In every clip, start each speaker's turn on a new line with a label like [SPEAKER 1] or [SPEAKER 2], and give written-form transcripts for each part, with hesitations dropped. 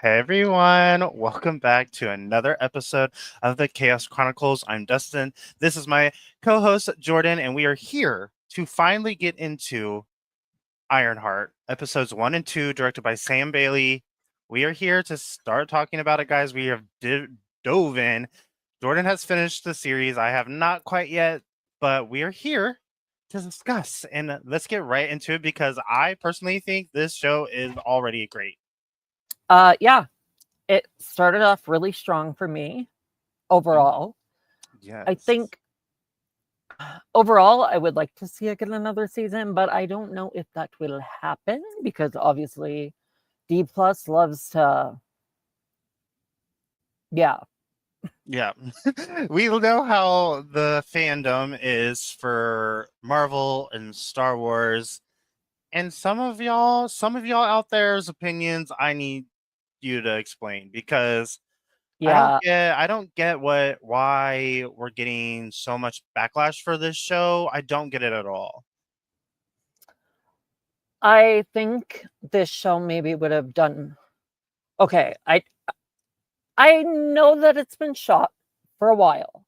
[SPEAKER 1] Hey everyone, welcome back to another episode of the Chaos Chronicles. I'm Dustin. This is my co host, Jordyn, and we are here to finally get into Ironheart, episodes 1 and 2, directed by Sam Bailey. We are here to start talking about it, guys. We have dove in. Jordyn has finished the series. I have not quite yet, but we are here to discuss. And let's get right into it because I personally think this show is already great.
[SPEAKER 2] Yeah, it started off really strong for me overall.
[SPEAKER 1] Yes.
[SPEAKER 2] I think overall I would like to see it get another season, but I don't know if that will happen because obviously D Plus loves to yeah.
[SPEAKER 1] Yeah. We know how the fandom is for Marvel and Star Wars. And some of y'all out there's opinions I need you to explain because
[SPEAKER 2] Yeah.
[SPEAKER 1] I don't get why we're getting so much backlash for this show. I don't get it at all.
[SPEAKER 2] I think this show maybe would have done okay. I know that it's been shot for a while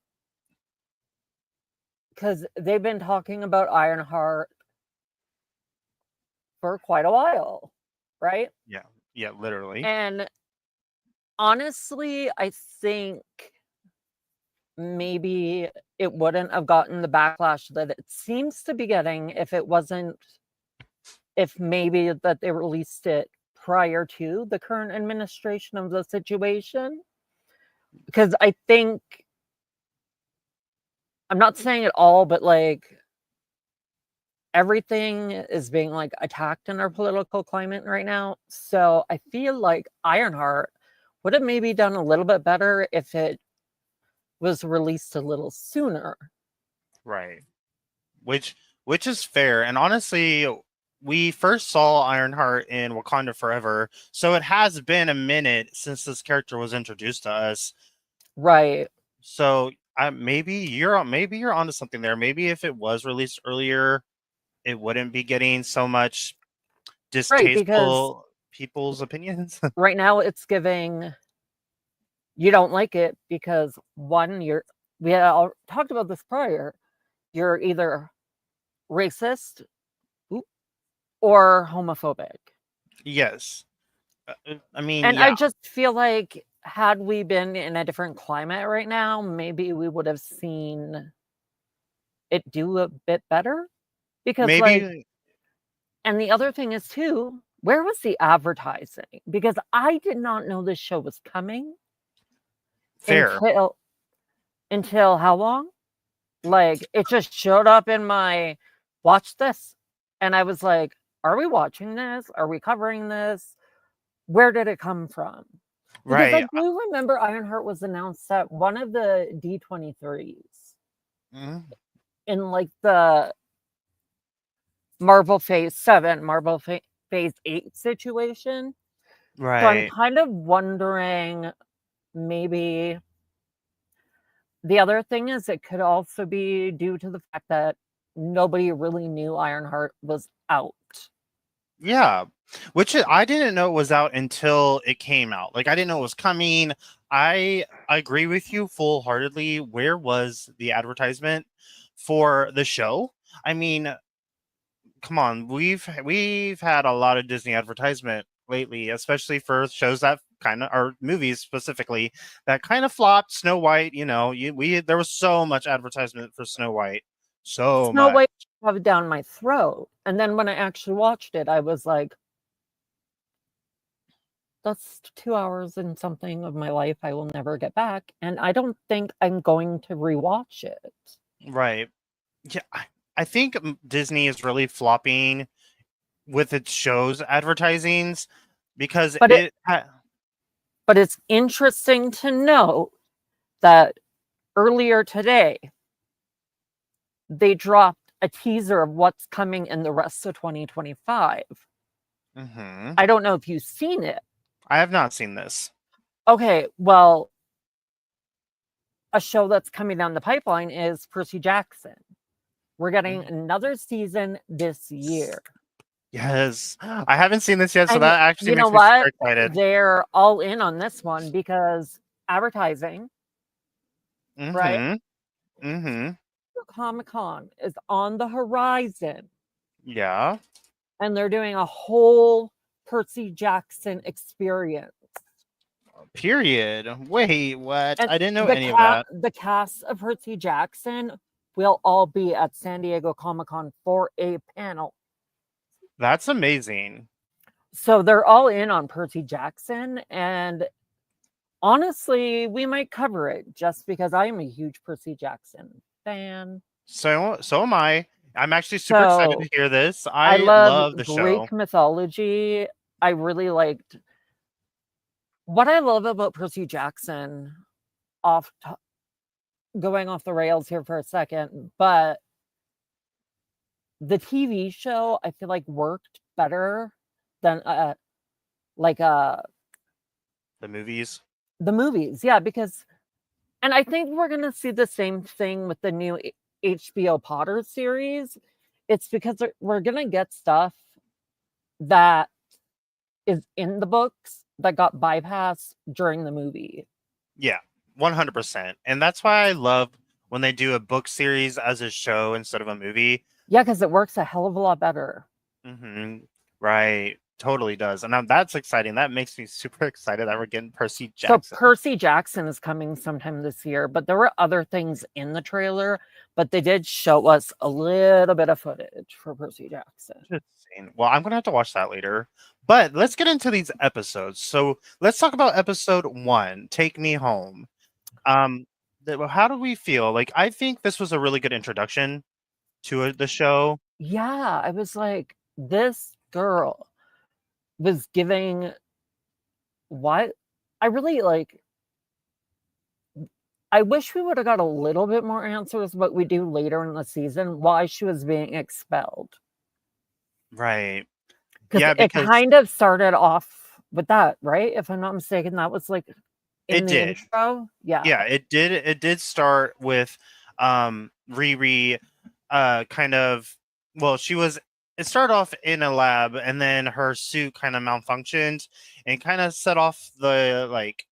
[SPEAKER 2] because they've been talking about Ironheart for quite a while, right?
[SPEAKER 1] Yeah. Yeah, literally.
[SPEAKER 2] And honestly, I think maybe it wouldn't have gotten the backlash that it seems to be getting if maybe that they released it prior to the current administration of the situation. Because I think, I'm not saying it all, but like everything is being like attacked in our political climate right now. So I feel like Ironheart would have maybe done a little bit better if it was released a little sooner.
[SPEAKER 1] Right. Which is fair. And honestly, we first saw Ironheart in Wakanda Forever, so it has been a minute since this character was introduced to us.
[SPEAKER 2] Right.
[SPEAKER 1] So maybe you're onto something there. Maybe if it was released earlier, it wouldn't be getting so much
[SPEAKER 2] Right. Because
[SPEAKER 1] distasteful people's opinions.
[SPEAKER 2] right now it's giving you don't like it because one, we had talked about this prior, you're either racist or homophobic.
[SPEAKER 1] Yes. I mean,
[SPEAKER 2] And I
[SPEAKER 1] yeah.
[SPEAKER 2] just feel like had we been in a different climate right now, maybe we would have seen it do a bit better. Because like,
[SPEAKER 1] Maybe
[SPEAKER 2] and the other thing is too, where was the advertising? Because I did not know this show was coming
[SPEAKER 1] fair.
[SPEAKER 2] until how long? Like it just showed up in my watch this. And I was like, are we watching this? Are we covering this? Where did it come from? Because I
[SPEAKER 1] Right.
[SPEAKER 2] do remember Ironheart was announced at one of the D23s
[SPEAKER 1] Mhm.
[SPEAKER 2] in like the Marvel Phase 7, Marvel Phase 8 situation. So I'm
[SPEAKER 1] Right.
[SPEAKER 2] kind of wondering maybe the other thing is it could also be due to the fact that nobody really knew Ironheart was out.
[SPEAKER 1] Yeah, I didn't know it was out until it came out. Like I didn't know it was coming. I agree with you full heartedly. Where was the advertisement for the show? I mean, come on, we've had a lot of Disney advertisement lately, especially for shows that kind of or movies specifically that kind of flopped. Snow White, we there was so much advertisement for Snow White, so
[SPEAKER 2] Snow
[SPEAKER 1] much.
[SPEAKER 2] White shoved down my throat. And then when I actually watched it, I was like, that's 2 hours and something of my life I will never get back. And I don't think I'm going to rewatch it.
[SPEAKER 1] Right. Yeah, I think Disney is really flopping with its shows advertisings because
[SPEAKER 2] But it but it's interesting to note that earlier today they dropped a teaser of what's coming in the rest of 2025.
[SPEAKER 1] Mhm.
[SPEAKER 2] I don't know if you've seen it.
[SPEAKER 1] I have not seen this.
[SPEAKER 2] Okay, well, a show that's coming down the pipeline is Percy Jackson. We're getting
[SPEAKER 1] Mm.
[SPEAKER 2] another season this year.
[SPEAKER 1] Yes. I haven't seen this yet, so
[SPEAKER 2] And
[SPEAKER 1] that actually
[SPEAKER 2] you know
[SPEAKER 1] makes me super
[SPEAKER 2] what?
[SPEAKER 1] excited.
[SPEAKER 2] They're all in on this one because advertising, right?
[SPEAKER 1] Mm-hmm. Mm-hmm.
[SPEAKER 2] Comic-Con is on the horizon,
[SPEAKER 1] Yeah.
[SPEAKER 2] and they're doing a whole Percy Jackson experience.
[SPEAKER 1] Period. Wait, what?
[SPEAKER 2] And
[SPEAKER 1] I didn't know any of that.
[SPEAKER 2] the cast of Percy Jackson will all be at San Diego Comic-Con for a panel.
[SPEAKER 1] That's amazing.
[SPEAKER 2] So they're all in on Percy Jackson, and honestly, we might cover it just because I am a huge Percy Jackson fan.
[SPEAKER 1] So am I. I'm actually super excited
[SPEAKER 2] So
[SPEAKER 1] to hear this.
[SPEAKER 2] I
[SPEAKER 1] I
[SPEAKER 2] love
[SPEAKER 1] love the show.
[SPEAKER 2] Greek mythology. I really liked what I love about Percy Jackson, off to going off the rails here for a second, but the TV show I feel like worked better than like
[SPEAKER 1] The movies.
[SPEAKER 2] the movies. Yeah, because and I think we're gonna see the same thing with the new HBO Potter series. It's because we're gonna get stuff that is in the books that got bypassed during the movie.
[SPEAKER 1] Yeah, 100%. And that's why I love when they do a book series as a show instead of a movie.
[SPEAKER 2] Yeah, because it works a hell of a lot better.
[SPEAKER 1] Right. Totally does. And now that's exciting. That makes me super excited that we're getting Percy
[SPEAKER 2] So
[SPEAKER 1] Jackson.
[SPEAKER 2] Percy Jackson is coming sometime this year, but there were other things in the trailer, but they did show us a little bit of footage for Percy Jackson.
[SPEAKER 1] Insane. Well, I'm gonna have to watch that later. But let's get into these episodes. So let's talk about episode 1, Take Me Home. How do we feel? Like, I think this was a really good introduction to the show.
[SPEAKER 2] Yeah, I was like, this girl was giving what I really like. I wish we would have got a little bit more answers, but we do later in the season, why she was being expelled.
[SPEAKER 1] Right.
[SPEAKER 2] Because
[SPEAKER 1] Yeah,
[SPEAKER 2] it
[SPEAKER 1] because
[SPEAKER 2] kind of started off with that, right? If I'm not mistaken, that was like in
[SPEAKER 1] it
[SPEAKER 2] the
[SPEAKER 1] did.
[SPEAKER 2] intro. Yeah.
[SPEAKER 1] Yeah, it did start with Riri kind of, well, she was, it started off in a lab and then her suit kind of malfunctioned and kind of set off the like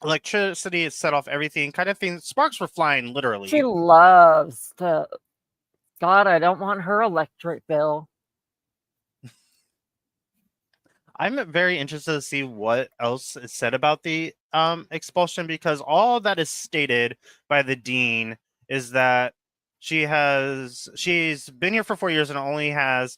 [SPEAKER 1] electricity, it set off everything kind of thing. Sparks were flying
[SPEAKER 2] She
[SPEAKER 1] literally.
[SPEAKER 2] loves to. God, I don't want her electric bill.
[SPEAKER 1] I'm very interested to see what else is said about the expulsion, because all that is stated by the dean is that she's been here for 4 years and only has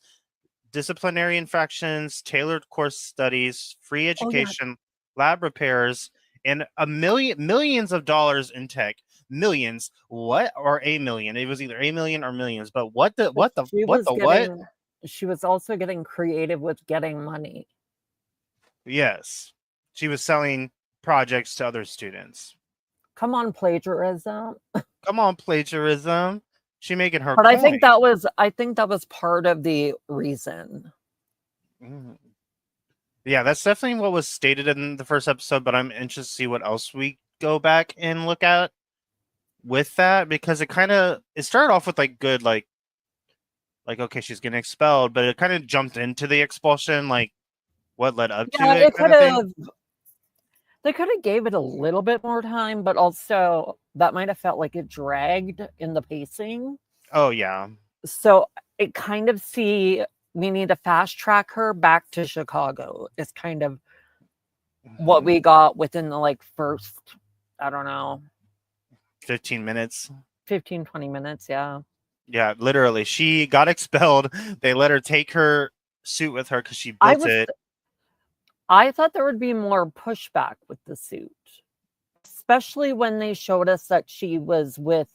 [SPEAKER 1] disciplinary infractions, tailored course studies, free
[SPEAKER 2] Oh yeah,
[SPEAKER 1] education, lab repairs, and millions of dollars in tech. Millions. What? Or a million? It was either a million or millions. But what?
[SPEAKER 2] she was also getting creative with getting money.
[SPEAKER 1] Yes. She was selling projects to other students.
[SPEAKER 2] Come on, plagiarism.
[SPEAKER 1] Come on, plagiarism. She making her
[SPEAKER 2] But
[SPEAKER 1] coin.
[SPEAKER 2] I think that was part of the reason.
[SPEAKER 1] Mm. Yeah, that's definitely what was stated in the first episode, but I'm interested to see what else we go back and look at with that, because it started off with like good like okay, she's getting expelled, but it kind of jumped into the expulsion, like what led up to
[SPEAKER 2] Yeah,
[SPEAKER 1] it kind of thing.
[SPEAKER 2] they could have gave it a little bit more time, but also that might have felt like it dragged in the pacing.
[SPEAKER 1] Oh yeah.
[SPEAKER 2] So it kind of we need to fast track her back to Chicago is kind of what we got within the like first, I don't know,
[SPEAKER 1] 15 minutes.
[SPEAKER 2] 15, 20 minutes. Yeah.
[SPEAKER 1] Yeah, literally. She got expelled. They let her take her suit with her because she built it.
[SPEAKER 2] I thought there would be more pushback with the suit, especially when they showed us that she was with,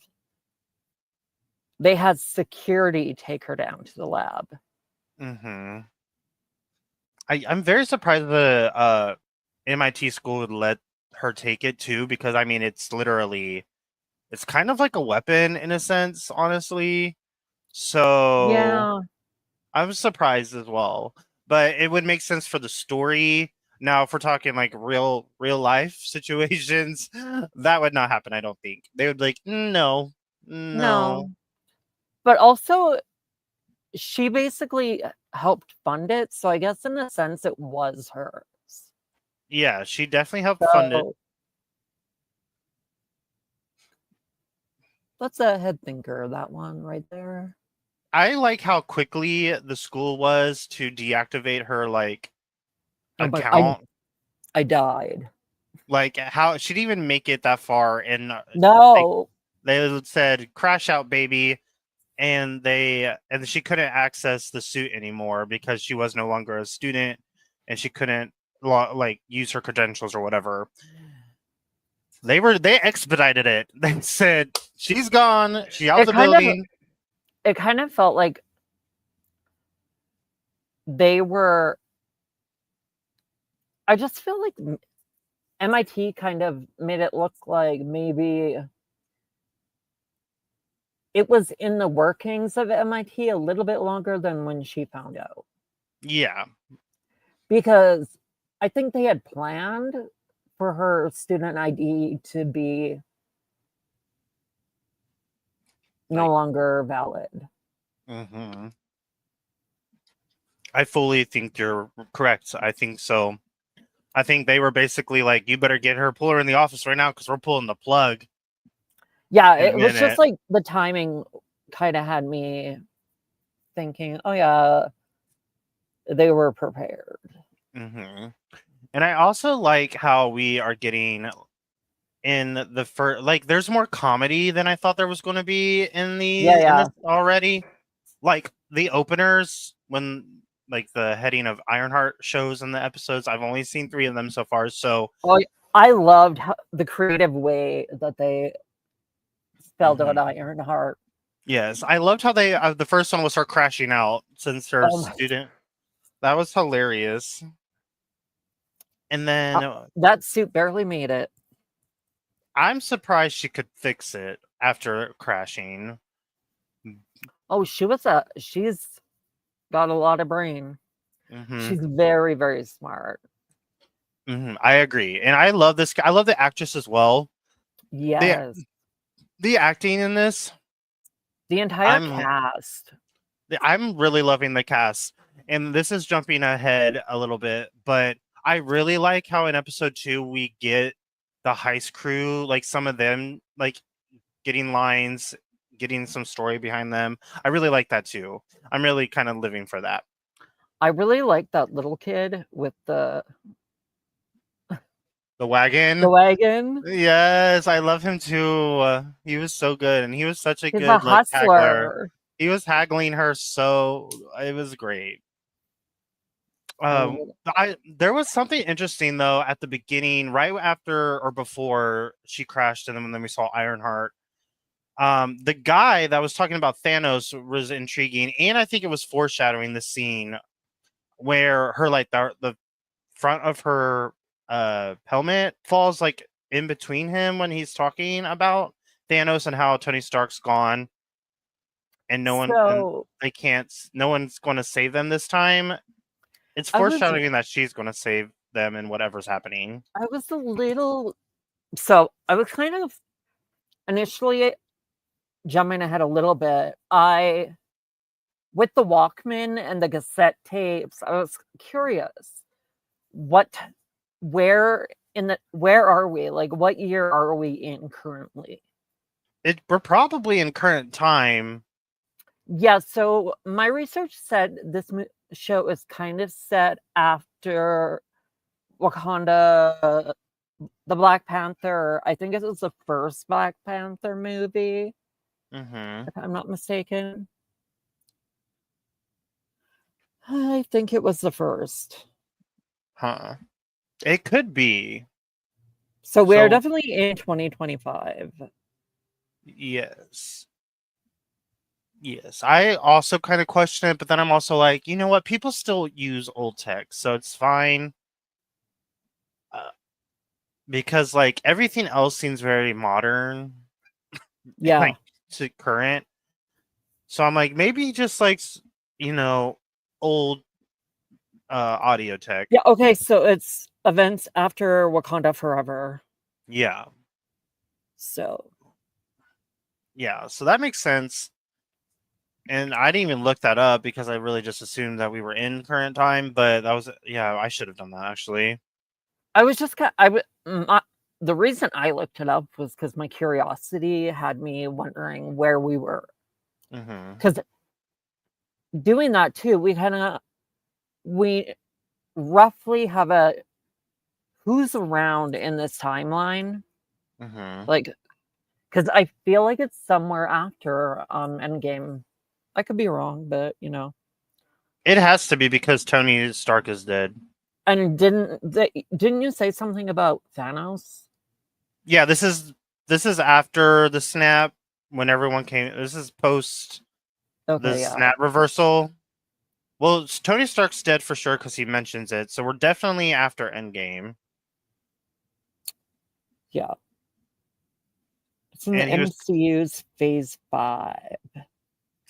[SPEAKER 2] they had security take her down to the lab.
[SPEAKER 1] I'm very surprised the MIT school would let her take it too, because I mean it's kind of like a weapon in a sense, honestly. So
[SPEAKER 2] Yeah.
[SPEAKER 1] I was surprised as well, but it would make sense for the story. Now, if we're talking like real life situations, that would not happen. I don't think they would be like, no.
[SPEAKER 2] But also, she basically helped fund it. So I guess in a sense it was hers.
[SPEAKER 1] Yeah, she definitely helped fund it.
[SPEAKER 2] So that's a head thinker, that one right there.
[SPEAKER 1] I like how quickly the school was to deactivate her
[SPEAKER 2] But
[SPEAKER 1] account.
[SPEAKER 2] I died.
[SPEAKER 1] Like how she didn't even make it that far, and
[SPEAKER 2] No.
[SPEAKER 1] they said crash out, baby, and she couldn't access the suit anymore because she was no longer a student, and she couldn't use her credentials or whatever. They expedited it. They said she's gone. She's out the building.
[SPEAKER 2] It kind of felt like they were. I just feel like MIT kind of made it look like maybe it was in the workings of MIT a little bit longer than when she found out.
[SPEAKER 1] Yeah.
[SPEAKER 2] Because I think they had planned for her student ID to be no longer valid.
[SPEAKER 1] Mm-hmm. I fully think you're correct. I think so. I think they were basically like, you better pull her in the office right now because we're pulling the plug.
[SPEAKER 2] Yeah, it was just like the timing kind of had me thinking, oh yeah, they were prepared.
[SPEAKER 1] Mm-hmm. And I also like how we are getting in the first, there's more comedy than I thought there was going to be in this already. Like the openers, when the heading of Ironheart shows in the episodes, I've only seen 3 of them so far. So
[SPEAKER 2] I loved the creative way that they spelled out Ironheart.
[SPEAKER 1] Yes, I loved how they the first one was her crashing out since her student. That was hilarious. And then
[SPEAKER 2] that suit barely made it.
[SPEAKER 1] I'm surprised she could fix it after crashing.
[SPEAKER 2] Oh, she's got a lot of brain.
[SPEAKER 1] Mm-hmm.
[SPEAKER 2] She's very, very smart.
[SPEAKER 1] Mm-hmm. I agree. And I love this. I love the actress as well.
[SPEAKER 2] Yes.
[SPEAKER 1] The acting in this.
[SPEAKER 2] The entire cast.
[SPEAKER 1] I'm really loving the cast. And this is jumping ahead a little bit, but I really like how in episode 2 we get the heist crew, some of them getting lines, getting some story behind them. I really like that too. I'm really kind of living for that.
[SPEAKER 2] I really like that little kid with the
[SPEAKER 1] wagon.
[SPEAKER 2] The wagon.
[SPEAKER 1] Yes, I love him too. He was so good, and he was such a good
[SPEAKER 2] hustler.
[SPEAKER 1] haggler. He was haggling her, so it was great. There was something interesting though at the beginning, right after or before she crashed, and then we saw Ironheart. The guy that was talking about Thanos was intriguing, and I think it was foreshadowing the scene where her the front of her helmet falls in between him when he's talking about Thanos and how Tony Stark's gone, and no one's going to save them this time. It's foreshadowing that she's going to save them in whatever's happening.
[SPEAKER 2] I was kind of initially jumping ahead a little bit. With the Walkman and the cassette tapes, I was curious. Where are we? What year are we in currently?
[SPEAKER 1] We're probably in current time.
[SPEAKER 2] Yeah, so my research said this show is kind of set after Wakanda, the Black Panther. I think it was the first Black Panther movie, if I'm not mistaken. I think it was the first.
[SPEAKER 1] Huh. It could be.
[SPEAKER 2] So we're definitely in 2025.
[SPEAKER 1] Yes. Yes. I also kind of question it, but then I'm also like, you know what? People still use old tech, so it's fine. Because everything else seems very modern.
[SPEAKER 2] Yeah.
[SPEAKER 1] To current. So I'm like, maybe just old audio tech.
[SPEAKER 2] Yeah, okay, so it's events after Wakanda Forever.
[SPEAKER 1] Yeah.
[SPEAKER 2] So
[SPEAKER 1] yeah, so that makes sense.
[SPEAKER 3] And I didn't even look that up because I really just assumed that we were in current time. But that was, yeah, I should have done that actually.
[SPEAKER 2] I was just the reason I looked it up was because my curiosity had me wondering where we were.
[SPEAKER 3] Mm-hmm.
[SPEAKER 2] Because doing that too, we roughly have a who's around in this timeline.
[SPEAKER 3] Mm-hmm.
[SPEAKER 2] Like, because I feel like it's somewhere after Endgame. I could be wrong, but
[SPEAKER 3] It has to be because Tony Stark is dead.
[SPEAKER 2] And didn't you say something about Thanos?
[SPEAKER 3] Yeah, this is after the snap when everyone came. This is post the
[SPEAKER 2] Okay, yeah.
[SPEAKER 3] snap reversal. Well, Tony Stark's dead for sure because he mentions it. So we're definitely after Endgame.
[SPEAKER 2] Yeah. It's in the
[SPEAKER 3] And he was.
[SPEAKER 2] MCU's Phase 5.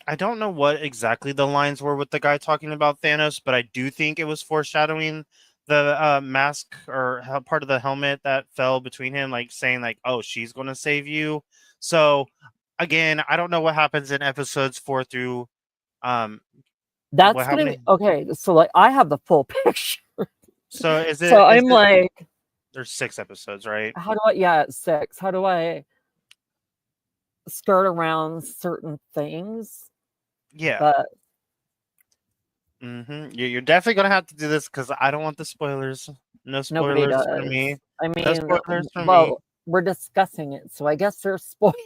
[SPEAKER 3] I don't know what exactly the lines were with the guy talking about Thanos, but I do think it was foreshadowing the mask or part of the helmet that fell between him, like saying like, "Oh, she's going to save you." So again, I don't know what happens in episodes 4 through
[SPEAKER 2] That's
[SPEAKER 3] how
[SPEAKER 2] gonna be
[SPEAKER 3] many.
[SPEAKER 2] okay. So, like, I have the full picture.
[SPEAKER 3] So is
[SPEAKER 2] So
[SPEAKER 3] it
[SPEAKER 2] I'm like,
[SPEAKER 3] there's 6 episodes, right?
[SPEAKER 2] how do I? Yeah, it's 6. How do I skirt around certain things?
[SPEAKER 3] Yeah.
[SPEAKER 2] But
[SPEAKER 3] You're definitely going to have to do this cuz I don't want the spoilers. No
[SPEAKER 2] nobody
[SPEAKER 3] spoilers for
[SPEAKER 2] does.
[SPEAKER 3] me.
[SPEAKER 2] I
[SPEAKER 3] No
[SPEAKER 2] mean,
[SPEAKER 3] spoilers for me.
[SPEAKER 2] well, we're discussing it, so I guess there's spoilers.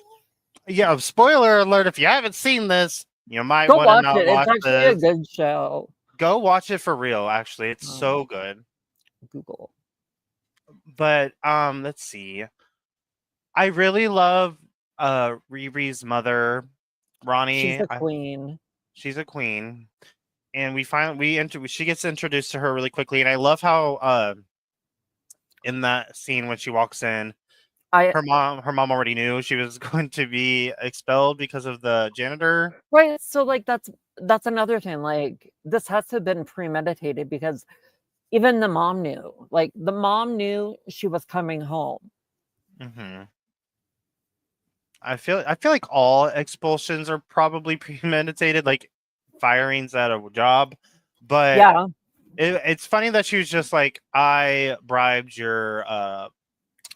[SPEAKER 3] Yeah, spoiler alert, if you haven't seen this, you might
[SPEAKER 2] Go
[SPEAKER 3] want to
[SPEAKER 2] watch
[SPEAKER 3] not
[SPEAKER 2] it. It's
[SPEAKER 3] watch
[SPEAKER 2] actually a
[SPEAKER 3] this.
[SPEAKER 2] good show.
[SPEAKER 3] Go watch it for real, actually. It's so good.
[SPEAKER 2] Google.
[SPEAKER 3] But let's see. I really love Riri's mother,
[SPEAKER 2] She's
[SPEAKER 3] Ronnie.
[SPEAKER 2] a queen.
[SPEAKER 3] She's a queen. And she gets introduced to her really quickly, and I love how in that scene when she walks in,
[SPEAKER 2] I
[SPEAKER 3] her mom already knew she was going to be expelled because of the janitor.
[SPEAKER 2] Right. So, like, that's another thing. Like, this has to have been premeditated because even the mom knew. Like, the mom knew she was coming home.
[SPEAKER 3] Mm-hmm. I feel like all expulsions are probably premeditated, like firings at a job. But
[SPEAKER 2] Yeah.
[SPEAKER 3] it's funny that she was just like, I bribed your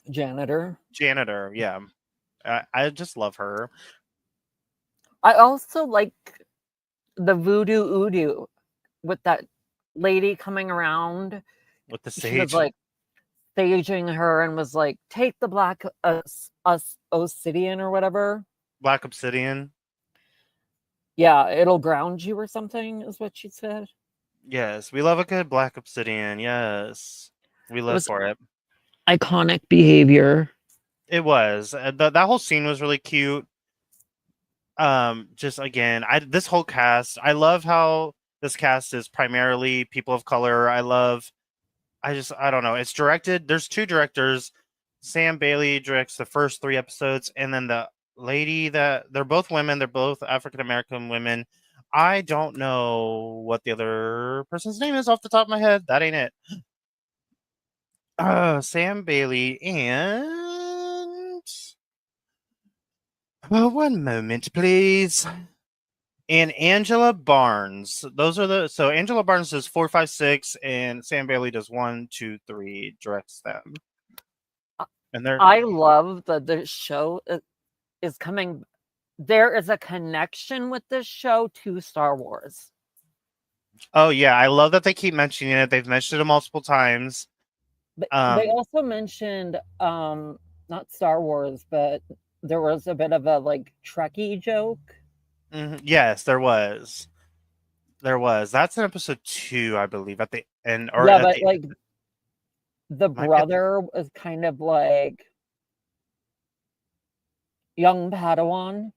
[SPEAKER 2] Janitor.
[SPEAKER 3] janitor. Yeah, I just love her
[SPEAKER 2] I also like the voodoo oodoo with that lady coming around.
[SPEAKER 3] with the
[SPEAKER 2] She was
[SPEAKER 3] sage,
[SPEAKER 2] like staging her and was like, take the black obsidian or whatever.
[SPEAKER 3] black obsidian.
[SPEAKER 2] Yeah, it'll ground you or something, is what she said.
[SPEAKER 3] Yes, we love a good black obsidian. Yes, we
[SPEAKER 2] It
[SPEAKER 3] live
[SPEAKER 2] was
[SPEAKER 3] for it.
[SPEAKER 2] iconic behavior.
[SPEAKER 3] It was that whole scene was really cute. Just again, this whole cast, I love how this cast is primarily people of color. I don't know. It's directed. There's 2 directors. Sam Bailey directs the first 3 episodes, and then the lady that they're both women. They're both African American women. I don't know what the other person's name is off the top of my head. That ain't it. Sam Bailey and one moment, please. And Angela Barnes. Those are so Angela Barnes does 4, 5, 6, and Sam Bailey does 1, 2, 3. Directs them, and they're
[SPEAKER 2] I love that the show is coming. There is a connection with this show to Star Wars.
[SPEAKER 3] oh yeah, I love that they keep mentioning it. They've mentioned it multiple times.
[SPEAKER 2] But they also mentioned not Star Wars, but there was a bit of a like Trekkie joke.
[SPEAKER 3] Yes, there was. There was. That's in episode 2, I believe, at the end, or
[SPEAKER 2] Yeah,
[SPEAKER 3] at
[SPEAKER 2] but
[SPEAKER 3] the
[SPEAKER 2] like the
[SPEAKER 3] might be at the,
[SPEAKER 2] brother was kind of like young Padawan.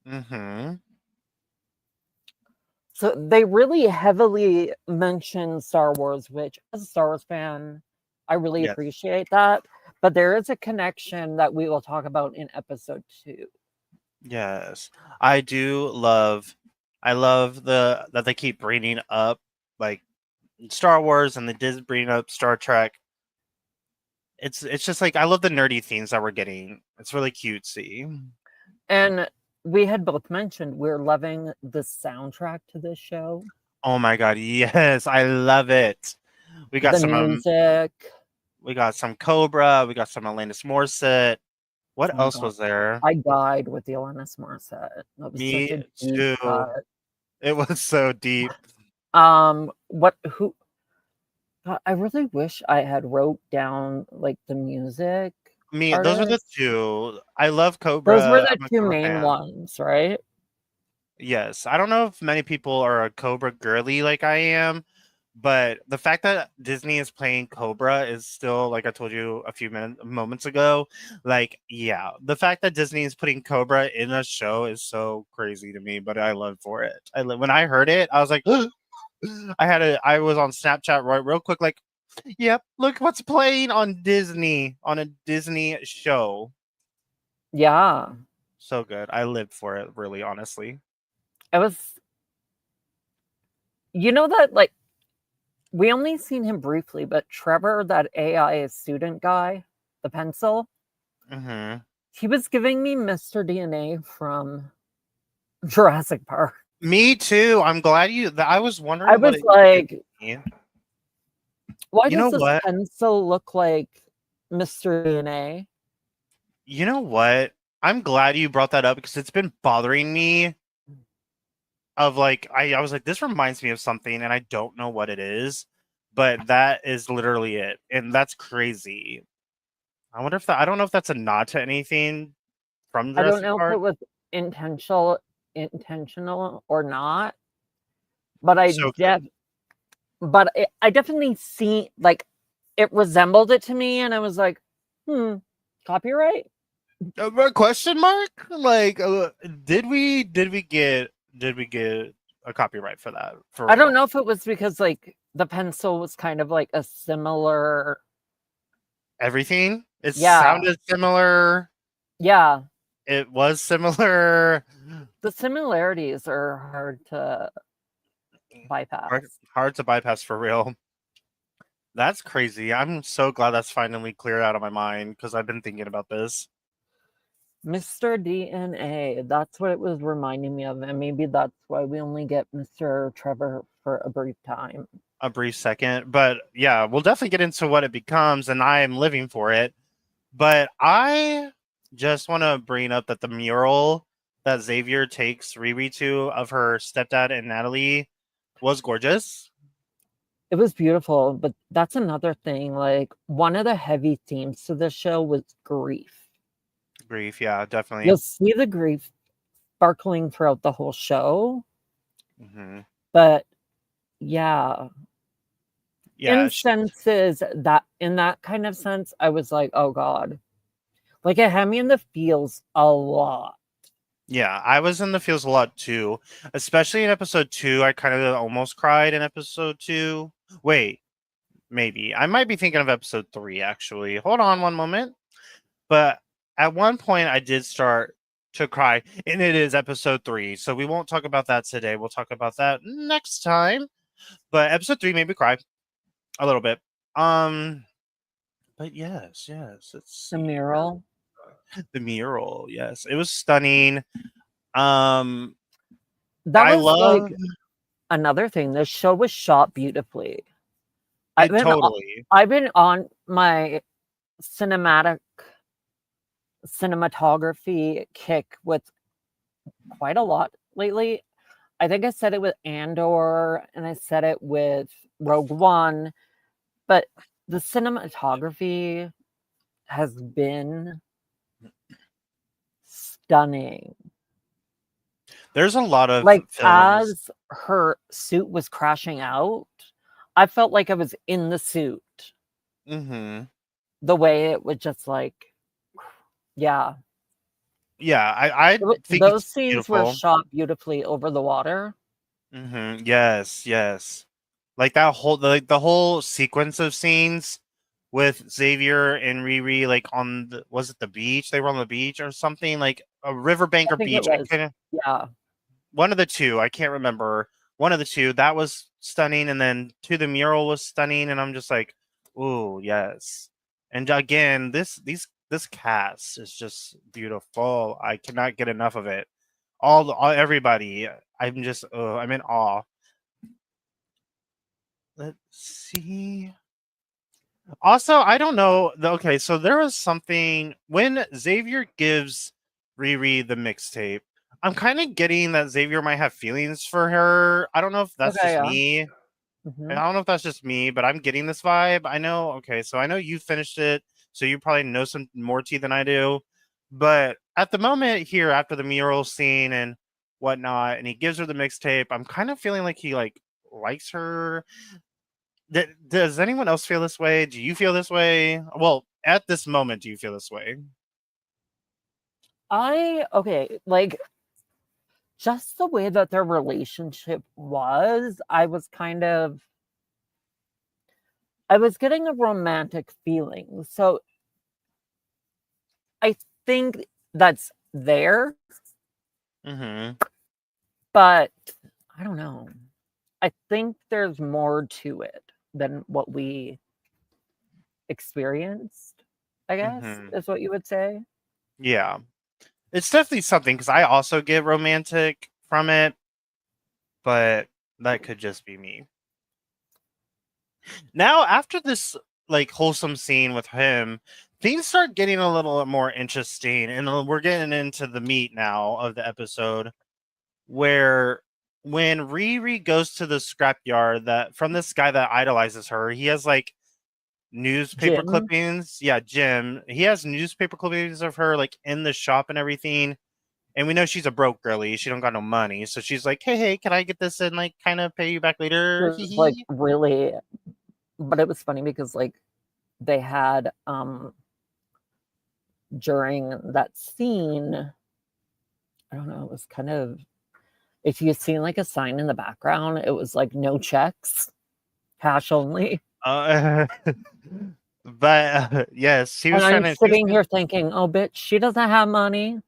[SPEAKER 3] mm-hmm.
[SPEAKER 2] So they really heavily mention Star Wars, which as a Star Wars fan, I really
[SPEAKER 3] Yes.
[SPEAKER 2] appreciate that. But there is a connection that we will talk about in episode 2.
[SPEAKER 3] Yes. I love that they keep bringing up like Star Wars, and they did bring up Star Trek. It's just like I love the nerdy themes that we're getting. It's really cutesy.
[SPEAKER 2] And we had both mentioned we're loving the soundtrack to this show.
[SPEAKER 3] Oh my god, yes, I love it. We got
[SPEAKER 2] The
[SPEAKER 3] some
[SPEAKER 2] music.
[SPEAKER 3] we got some Cobra, we got some Alanis Morissette. What
[SPEAKER 2] Oh my
[SPEAKER 3] else
[SPEAKER 2] God.
[SPEAKER 3] was there?
[SPEAKER 2] I died with the Alanis Morissette. That was
[SPEAKER 3] Me
[SPEAKER 2] such a deep
[SPEAKER 3] too.
[SPEAKER 2] cut.
[SPEAKER 3] It was so deep.
[SPEAKER 2] Who God, I really wish I had wrote down like the music
[SPEAKER 3] Those are the
[SPEAKER 2] artists.
[SPEAKER 3] two. I love
[SPEAKER 2] Those were
[SPEAKER 3] Cobra.
[SPEAKER 2] the
[SPEAKER 3] I'm a
[SPEAKER 2] two
[SPEAKER 3] Cobra
[SPEAKER 2] main
[SPEAKER 3] fan.
[SPEAKER 2] ones, right?
[SPEAKER 3] Yes. I don't know if many people are a Cobra girly like I am, but the fact that Disney is playing Cobra is still, like I told you a few moments ago, like, yeah, the fact that Disney is putting Cobra in a show is so crazy to me, but I love for it. When I heard it, I was like, I was on Snapchat real quick, like, yep, look what's playing on a Disney show.
[SPEAKER 2] Yeah.
[SPEAKER 3] So good. I lived for it, really, honestly.
[SPEAKER 2] It was, you know, that like we only seen him briefly, but Trevor, that AI student guy, the pencil,
[SPEAKER 3] Hmm.
[SPEAKER 2] he was giving me Mr. DNA from Jurassic Park.
[SPEAKER 3] Me too. I'm glad I was
[SPEAKER 2] I
[SPEAKER 3] wondering what
[SPEAKER 2] was
[SPEAKER 3] it could
[SPEAKER 2] like,
[SPEAKER 3] be.
[SPEAKER 2] why
[SPEAKER 3] You
[SPEAKER 2] does
[SPEAKER 3] know
[SPEAKER 2] this
[SPEAKER 3] what?
[SPEAKER 2] pencil look like Mr. DNA?
[SPEAKER 3] You know what? I'm glad you brought that up because it's been bothering me. Of like, I was like, this reminds me of something, and I don't know what it is, but that is literally it, and that's crazy. I wonder if I don't know if that's a nod to anything from
[SPEAKER 2] I don't
[SPEAKER 3] Jurassic
[SPEAKER 2] know if it
[SPEAKER 3] Park.
[SPEAKER 2] was intentional or not, but
[SPEAKER 3] So good.
[SPEAKER 2] I definitely see like it resembled it to me, and I was like, copyright?
[SPEAKER 3] Question mark? Like, did we get a copyright for that? For
[SPEAKER 2] I don't
[SPEAKER 3] real?
[SPEAKER 2] know if it was because like the pencil was kind of like a similar.
[SPEAKER 3] Everything. It
[SPEAKER 2] Yeah,
[SPEAKER 3] sounded similar.
[SPEAKER 2] yeah.
[SPEAKER 3] It was similar.
[SPEAKER 2] The similarities are hard to
[SPEAKER 3] Hard,
[SPEAKER 2] bypass.
[SPEAKER 3] hard to bypass for real. That's crazy. I'm so glad that's finally cleared out of my mind because I've been thinking about this.
[SPEAKER 2] Mr. DNA, that's what it was reminding me of, and maybe that's why we only get Mr. Trevor for a brief time.
[SPEAKER 3] A brief second, but yeah, we'll definitely get into what it becomes, and I am living for it. But I just want to bring up that the mural that Xavier takes Riri to of her stepdad and Natalie was gorgeous.
[SPEAKER 2] It was beautiful, but that's another thing. Like, one of the heavy themes to this show was grief.
[SPEAKER 3] Grief, yeah, definitely.
[SPEAKER 2] You'll see the grief sparkling throughout the whole show,
[SPEAKER 3] Hmm.
[SPEAKER 2] but yeah,
[SPEAKER 3] Yeah,
[SPEAKER 2] in that kind of sense, I was like, oh God. Like, it had me in the feels a lot.
[SPEAKER 3] yeah, I was in the feels a lot too, especially in episode 2. I kind of almost cried in episode 2. Wait, maybe I might be thinking of episode 3 actually. Hold on one moment. But at one point, I did start to cry, and it is episode 3. So we won't talk about that today. We'll talk about that next time. But episode 3 made me cry a little bit. But yes, let's
[SPEAKER 2] The
[SPEAKER 3] see.
[SPEAKER 2] mural.
[SPEAKER 3] The mural, yes, it was stunning. Um,
[SPEAKER 2] That
[SPEAKER 3] I
[SPEAKER 2] was like
[SPEAKER 3] love
[SPEAKER 2] another thing. The show was shot beautifully. I've
[SPEAKER 3] it
[SPEAKER 2] been
[SPEAKER 3] totally.
[SPEAKER 2] I've been on my cinematography kick with quite a lot lately. I think I said it with Andor and I said it with Rogue One, but the cinematography has been stunning.
[SPEAKER 3] There's a lot of
[SPEAKER 2] Like,
[SPEAKER 3] films.
[SPEAKER 2] as her suit was crashing out, I felt like I was in the suit.
[SPEAKER 3] Hmm.
[SPEAKER 2] The way it would just like, yeah.
[SPEAKER 3] Yeah, I think
[SPEAKER 2] Those
[SPEAKER 3] it's
[SPEAKER 2] scenes were
[SPEAKER 3] beautiful.
[SPEAKER 2] shot beautifully over the water.
[SPEAKER 3] Yes. Like that whole the whole sequence of scenes with Xavier and Riri, like on the was it the beach? They were on the beach or something, like a riverbank
[SPEAKER 2] I
[SPEAKER 3] or
[SPEAKER 2] think it
[SPEAKER 3] beach. I
[SPEAKER 2] was.
[SPEAKER 3] couldn't
[SPEAKER 2] Yeah.
[SPEAKER 3] one of the two. I can't remember. One of the two that was stunning, and then to the mural was stunning, and I'm just like, ooh, yes. And again, this cast is just beautiful. I cannot get enough of it. everybody. I'm just I'm in awe. Let's see. Also, I don't know. Okay, so there was something when Xavier gives Riri the mixtape. I'm kind of getting that Xavier might have feelings for her. I don't know if that's
[SPEAKER 2] Okay,
[SPEAKER 3] just
[SPEAKER 2] yeah.
[SPEAKER 3] me. I
[SPEAKER 2] Mhm.
[SPEAKER 3] don't know if that's just me, but I'm getting this vibe. I know. Okay, so I know you finished it, so you probably know some more tea than I do. But at the moment here, after the mural scene and whatnot, and he gives her the mixtape, I'm kind of feeling like he likes her. Does anyone else feel this way? Do you feel this way? Well, at this moment, do you feel this way?
[SPEAKER 2] Okay, like just the way that their relationship was, I was getting a romantic feeling. So I think that's there,
[SPEAKER 3] Mm-hmm.
[SPEAKER 2] but I don't know. I think there's more to it than what we experienced, I guess,
[SPEAKER 3] Mm-hmm.
[SPEAKER 2] is what you would say.
[SPEAKER 3] Yeah. It's definitely something because I also get romantic from it, but that could just be me. Now, after this wholesome scene with him, things start getting a little more interesting, and we're getting into the meat now of the episode, where when Riri goes to the scrapyard that from this guy that idolizes her, he has newspaper
[SPEAKER 2] Jim,
[SPEAKER 3] clippings. Yeah, Jim. He has newspaper clippings of her in the shop and everything. And we know she's a broke girlie. She don't got no money. So she's like, hey, can I get this and kind of pay you back later?
[SPEAKER 2] was like really, but it was funny because like they had during that scene, I don't know, it was kind of, if you seen like a sign in the background, it was like no checks, cash only.
[SPEAKER 3] uh, but yes, she
[SPEAKER 2] And
[SPEAKER 3] was trying
[SPEAKER 2] I'm
[SPEAKER 3] to.
[SPEAKER 2] sitting here thinking, oh, bitch, she doesn't have money.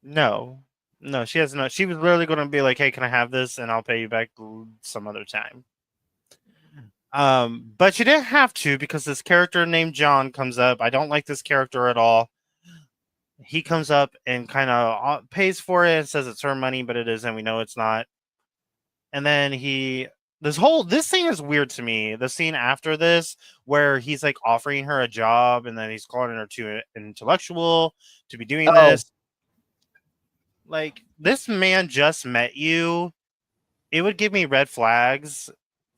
[SPEAKER 3] No, no, she has no. She was literally going to be like, hey, can I have this and I'll pay you back some other time. But she didn't have to because this character named John comes up. I don't like this character at all. He comes up and kind of pays for it and says it's her money, but it isn't. We know it's not. And then this thing is weird to me. The scene after this, where he's offering her a job, and then he's calling her to an intellectual to be doing
[SPEAKER 2] Oh,
[SPEAKER 3] this. This man just met you. It would give me red flags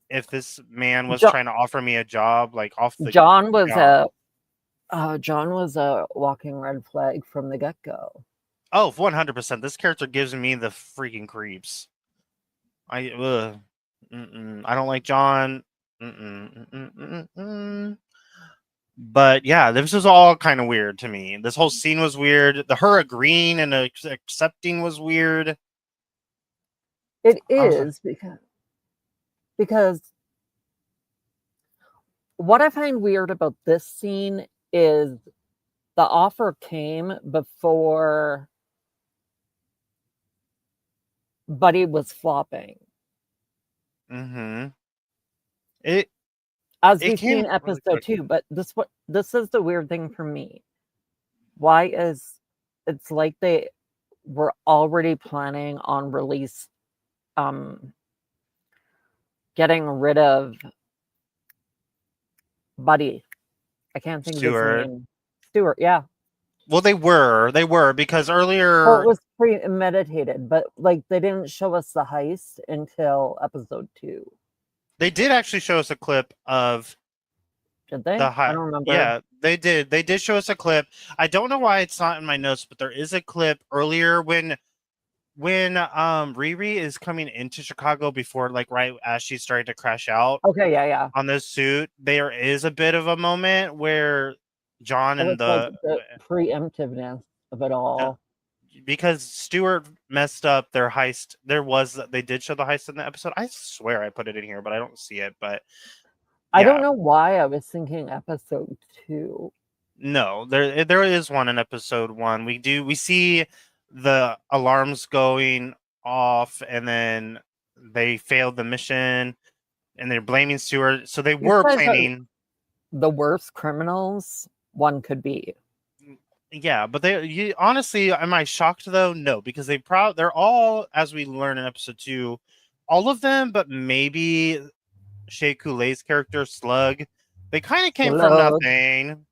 [SPEAKER 3] if this man was trying to offer me a job, off the
[SPEAKER 2] John was
[SPEAKER 3] jump.
[SPEAKER 2] John was a walking red flag from the get go.
[SPEAKER 3] Oh, 100%. This character gives me the freaking creeps. I don't like John. But yeah, this was all kind of weird to me. This whole scene was weird. Her agreeing and accepting was weird.
[SPEAKER 2] It
[SPEAKER 3] I was
[SPEAKER 2] is because what I find weird about this scene is the offer came before Buddy was flopping.
[SPEAKER 3] It
[SPEAKER 2] As
[SPEAKER 3] it
[SPEAKER 2] we've
[SPEAKER 3] came
[SPEAKER 2] seen
[SPEAKER 3] really
[SPEAKER 2] episode
[SPEAKER 3] quick.
[SPEAKER 2] 2, but this is the weird thing for me. Why is it's like they were already planning on release getting rid of Buddy. I can't think of his
[SPEAKER 3] Stewart.
[SPEAKER 2] name. Stewart, yeah.
[SPEAKER 3] Well, they were because
[SPEAKER 2] Well, it
[SPEAKER 3] earlier
[SPEAKER 2] was premeditated, but like they didn't show us the heist until episode 2.
[SPEAKER 3] they did actually show us a clip of
[SPEAKER 2] Did they?
[SPEAKER 3] the
[SPEAKER 2] I
[SPEAKER 3] high.
[SPEAKER 2] don't remember.
[SPEAKER 3] Yeah, they did. They did show us a clip. I don't know why it's not in my notes, but there is a clip earlier when Riri is coming into Chicago before right as she's starting to crash out
[SPEAKER 2] Okay, yeah.
[SPEAKER 3] on this suit. There is a bit of a moment where John
[SPEAKER 2] It
[SPEAKER 3] and
[SPEAKER 2] was like the preemptiveness of it all.
[SPEAKER 3] because Stewart messed up their heist. They did show the heist in the episode. I swear I put it in here, but I don't see it. But
[SPEAKER 2] I don't
[SPEAKER 3] yeah,
[SPEAKER 2] know why I was thinking episode 2.
[SPEAKER 3] no, there is one in episode 1. We see the alarms going off, and then they failed the mission, and they're blaming Stewart. So they
[SPEAKER 2] These
[SPEAKER 3] were
[SPEAKER 2] guys are
[SPEAKER 3] planning.
[SPEAKER 2] the worst criminals one could be.
[SPEAKER 3] Yeah, but honestly, am I shocked though? No, because they're all, as we learn in episode 2, all of them, but maybe Shea Coulee's character Slug, they kind of came from
[SPEAKER 2] Slug.
[SPEAKER 3] nothing.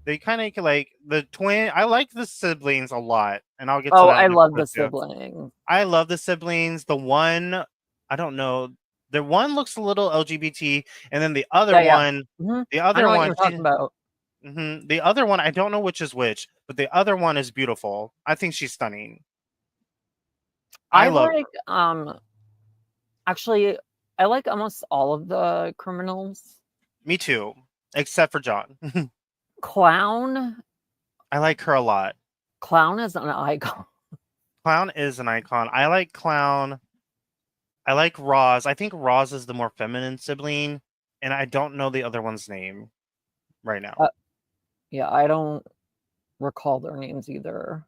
[SPEAKER 3] They kind of like the twin. I like the siblings a lot, and I'll get to
[SPEAKER 2] Oh,
[SPEAKER 3] that
[SPEAKER 2] I
[SPEAKER 3] in
[SPEAKER 2] love the
[SPEAKER 3] episode 2.
[SPEAKER 2] siblings.
[SPEAKER 3] I love the siblings. The one, I don't know. The one looks a little LGBT, and then the other
[SPEAKER 2] Yeah, yeah.
[SPEAKER 3] one,
[SPEAKER 2] Mhm.
[SPEAKER 3] the
[SPEAKER 2] I
[SPEAKER 3] other
[SPEAKER 2] know what
[SPEAKER 3] one,
[SPEAKER 2] you're talking about.
[SPEAKER 3] the other one, I don't know which is which, but the other one is beautiful. I think she's stunning. I
[SPEAKER 2] I
[SPEAKER 3] love
[SPEAKER 2] like actually I like almost all of the criminals.
[SPEAKER 3] Me too, except for John.
[SPEAKER 2] Clown
[SPEAKER 3] I like her a lot.
[SPEAKER 2] Clown is an icon.
[SPEAKER 3] Clown is an icon. I like Clown. I like Roz. I think Roz is the more feminine sibling, and I don't know the other one's name right now.
[SPEAKER 2] Yeah, I don't recall their names either.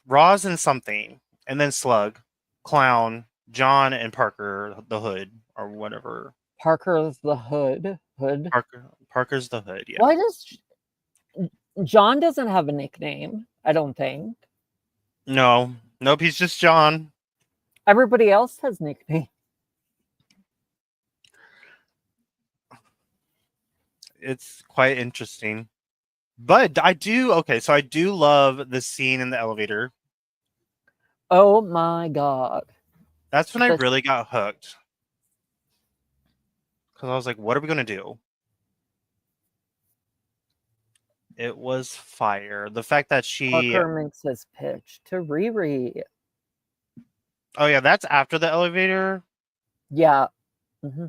[SPEAKER 3] Roz and something, and then Slug, Clown, John, and Parker the Hood, or whatever.
[SPEAKER 2] Parker's the Hood.
[SPEAKER 3] Parker's the Hood. Yeah.
[SPEAKER 2] Why does John doesn't have a nickname? I don't think.
[SPEAKER 3] No. Nope. He's just John.
[SPEAKER 2] Everybody else has nicknames.
[SPEAKER 3] It's quite interesting. But I do love the scene in the elevator.
[SPEAKER 2] Oh my god.
[SPEAKER 3] That's when I really got hooked. Because I was like, what are we going to do? It was fire. The fact that
[SPEAKER 2] Parker makes his pitch to Riri.
[SPEAKER 3] Oh, yeah, that's after the elevator.
[SPEAKER 2] Yeah. Mm-hmm.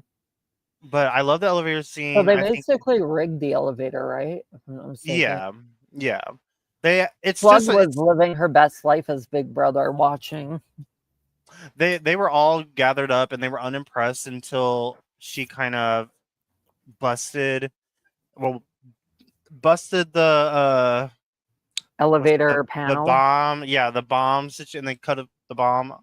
[SPEAKER 3] But I love the elevator scene.
[SPEAKER 2] So they basically rigged the elevator, right?
[SPEAKER 3] Yeah.
[SPEAKER 2] Slug was living her best life as Big Brother watching.
[SPEAKER 3] They were all gathered up and they were unimpressed until she kind of busted the
[SPEAKER 2] elevator panel.
[SPEAKER 3] The bomb. Yeah, the bomb situation, and they cut up the bomb.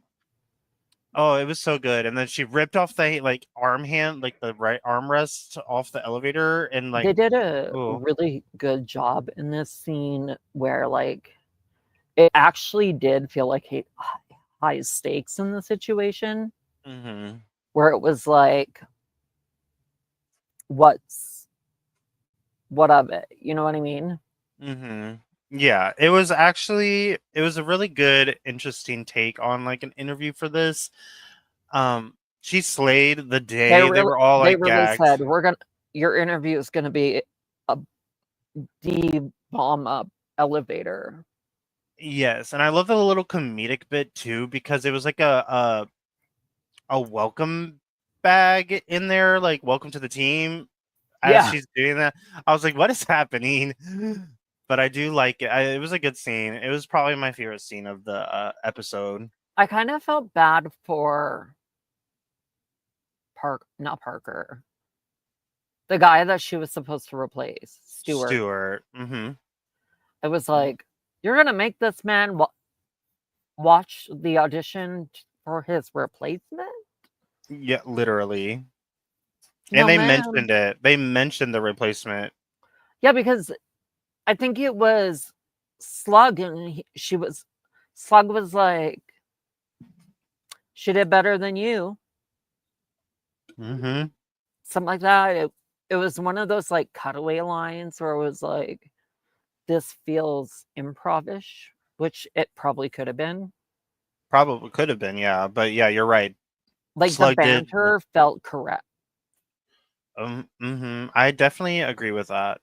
[SPEAKER 3] Oh, it was so good. And then she ripped off the the right armrest off the elevator, and like
[SPEAKER 2] they did a really good job in this scene where like it actually did feel like high stakes in the situation.
[SPEAKER 3] Mm-hmm.
[SPEAKER 2] Where it was like, what of it? You know what I mean?
[SPEAKER 3] Mm-hmm. Yeah, it was a really good, interesting take on like an interview for this. She slayed the day. They were all like gagged.
[SPEAKER 2] Said, your interview is gonna be a bomb up elevator.
[SPEAKER 3] Yes, and I love the little comedic bit too, because it was like a welcome bag in there, like welcome to the team. As she's doing that, I was like, what is happening? But I do like it. It was a good scene. It was probably my favorite scene of the episode.
[SPEAKER 2] I kind of felt bad for not Parker. The guy that she was supposed to replace, Stewart.
[SPEAKER 3] Mm-hmm.
[SPEAKER 2] I was like, you're going to make this man watch the audition for his replacement?
[SPEAKER 3] Yeah, literally. And they mentioned it. They mentioned the replacement.
[SPEAKER 2] Yeah, because I think it was Slug, and Slug was like, she did better than you.
[SPEAKER 3] Mm-hmm.
[SPEAKER 2] Something like that. It was one of those like cutaway lines where it was like, this feels improv-ish, which it probably could have been.
[SPEAKER 3] Probably could have been, yeah. But yeah, you're right.
[SPEAKER 2] Like Slug the banter felt correct.
[SPEAKER 3] Mm-hmm. I definitely agree with that.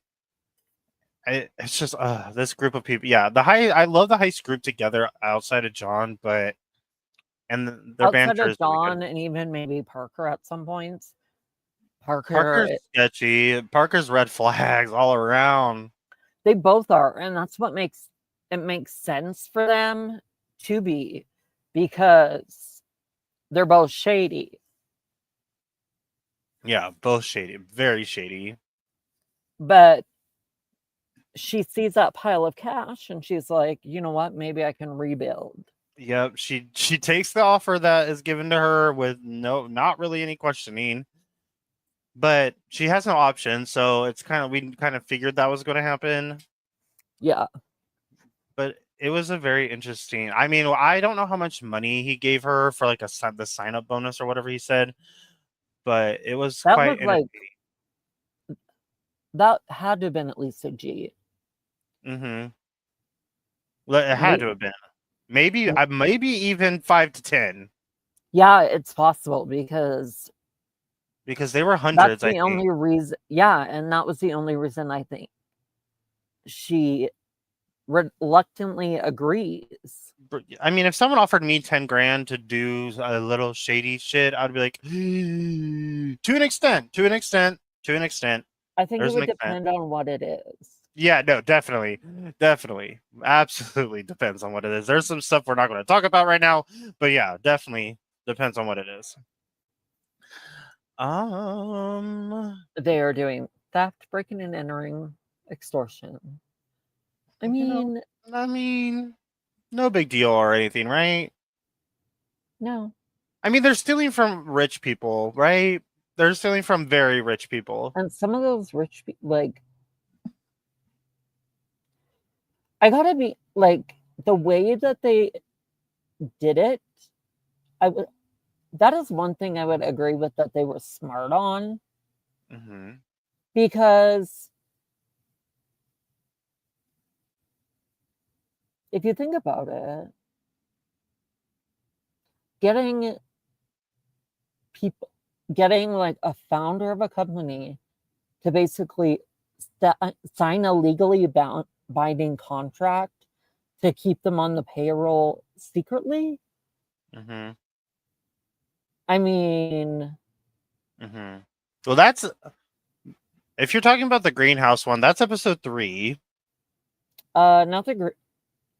[SPEAKER 3] It's just this group of people. Yeah, I love the heist group together outside of John, but their banter is
[SPEAKER 2] John really and even maybe Parker at some points.
[SPEAKER 3] Parker's sketchy. Parker's red flags all around.
[SPEAKER 2] They both are, and that's what makes sense for them to be, because they're both shady.
[SPEAKER 3] Yeah, both shady, very shady.
[SPEAKER 2] But she sees that pile of cash and she's like, you know what? Maybe I can rebuild.
[SPEAKER 3] Yep, she takes the offer that is given to her with not really any questioning. But she has no option, so we kind of figured that was going to happen.
[SPEAKER 2] Yeah.
[SPEAKER 3] But it was a very interesting. I mean, I don't know how much money he gave her for like the sign up bonus or whatever he said, but it was
[SPEAKER 2] That
[SPEAKER 3] quite
[SPEAKER 2] was like
[SPEAKER 3] entertaining.
[SPEAKER 2] that had to have been at least a G.
[SPEAKER 3] Mm-hmm. Well, it had
[SPEAKER 2] May-
[SPEAKER 3] to have been maybe even 5 to 10
[SPEAKER 2] Yeah, it's possible because
[SPEAKER 3] because they were
[SPEAKER 2] that's
[SPEAKER 3] hundreds. I
[SPEAKER 2] the
[SPEAKER 3] think.
[SPEAKER 2] only reason. Yeah, and that was the only reason I think she reluctantly agrees.
[SPEAKER 3] I mean, if someone offered me 10 grand to do a little shady shit, I'd be like, to an extent, to an extent, to an extent.
[SPEAKER 2] I think it
[SPEAKER 3] There's an
[SPEAKER 2] would
[SPEAKER 3] extent.
[SPEAKER 2] depend on what it is.
[SPEAKER 3] Yeah, no, definitely, definitely, absolutely depends on what it is. There's some stuff we're not going to talk about right now, but yeah, definitely depends on what it is.
[SPEAKER 2] They are doing theft, breaking and entering, extortion. I mean,
[SPEAKER 3] I mean, no big deal or anything, right?
[SPEAKER 2] no.
[SPEAKER 3] I mean, they're stealing from rich people, right? They're stealing from very rich people.
[SPEAKER 2] And some of those rich people, like, I gotta be like the way that they did it. I would. That is one thing I would agree with that they were smart on
[SPEAKER 3] Mm-hmm.
[SPEAKER 2] because if you think about it, getting people, getting like a founder of a company to basically sign a legally binding contract to keep them on the payroll secretly.
[SPEAKER 3] Mm-hmm.
[SPEAKER 2] I mean,
[SPEAKER 3] Mm-hmm. Well, that's if you're talking about the greenhouse one, that's episode 3.
[SPEAKER 2] not the.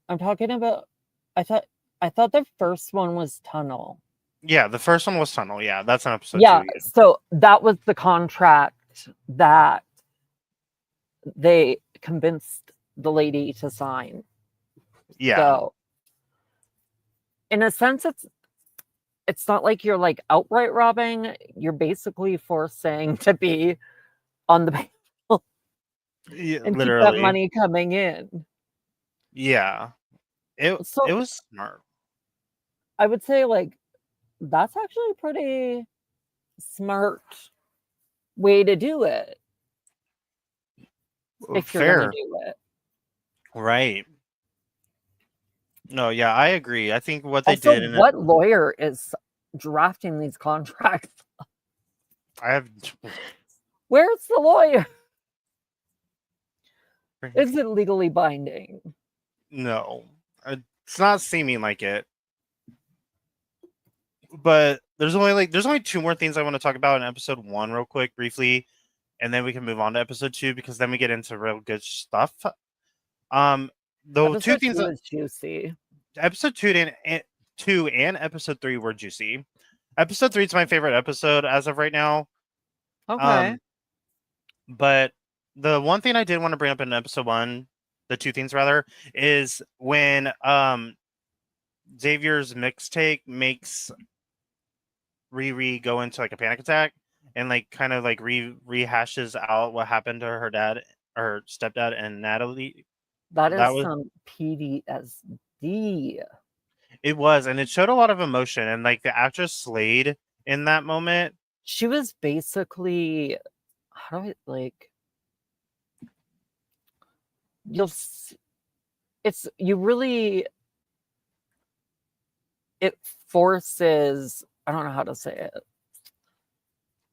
[SPEAKER 2] I'm talking about. I thought the first one was Tunnel.
[SPEAKER 3] Yeah, the first one was Tunnel. Yeah, that's an episode
[SPEAKER 2] Yeah,
[SPEAKER 3] 2. Yeah.
[SPEAKER 2] so that was the contract that they convinced the lady to sign.
[SPEAKER 3] Yeah.
[SPEAKER 2] So, in a sense, it's not like you're like outright robbing. You're basically forcing to be on the payroll
[SPEAKER 3] Yeah,
[SPEAKER 2] and keep that
[SPEAKER 3] literally.
[SPEAKER 2] money coming in.
[SPEAKER 3] Yeah. It
[SPEAKER 2] So
[SPEAKER 3] was smart.
[SPEAKER 2] I would say like that's actually a pretty smart way to do it if you're gonna
[SPEAKER 3] Fair.
[SPEAKER 2] do it.
[SPEAKER 3] Right. No, yeah, I agree. I think what they
[SPEAKER 2] Also,
[SPEAKER 3] did in it,
[SPEAKER 2] what lawyer is drafting these contracts?
[SPEAKER 3] I have
[SPEAKER 2] Where's the lawyer? Is it legally binding?
[SPEAKER 3] no. It's not seeming like it. But there's only 2 more things I want to talk about in episode 1 real quick briefly, and then we can move on to episode 2 because then we get into real good stuff. The 2
[SPEAKER 2] Episode
[SPEAKER 3] things
[SPEAKER 2] 2
[SPEAKER 3] that
[SPEAKER 2] is juicy.
[SPEAKER 3] episode 2 and episode 3 were juicy. Episode 3 is my favorite episode as of right now.
[SPEAKER 2] Okay.
[SPEAKER 3] But the one thing I did want to bring up in episode 1, the 2 things rather, is when Xavier's mixtape makes Riri go into like a panic attack and like kind of like rehashes out what happened to her dad or stepdad and Natalie.
[SPEAKER 2] That
[SPEAKER 3] That
[SPEAKER 2] is
[SPEAKER 3] was
[SPEAKER 2] some PTSD.
[SPEAKER 3] it was, and it showed a lot of emotion, and like the actress slayed in that moment.
[SPEAKER 2] She was basically, how do I like? You really, it forces. I don't know how to say it.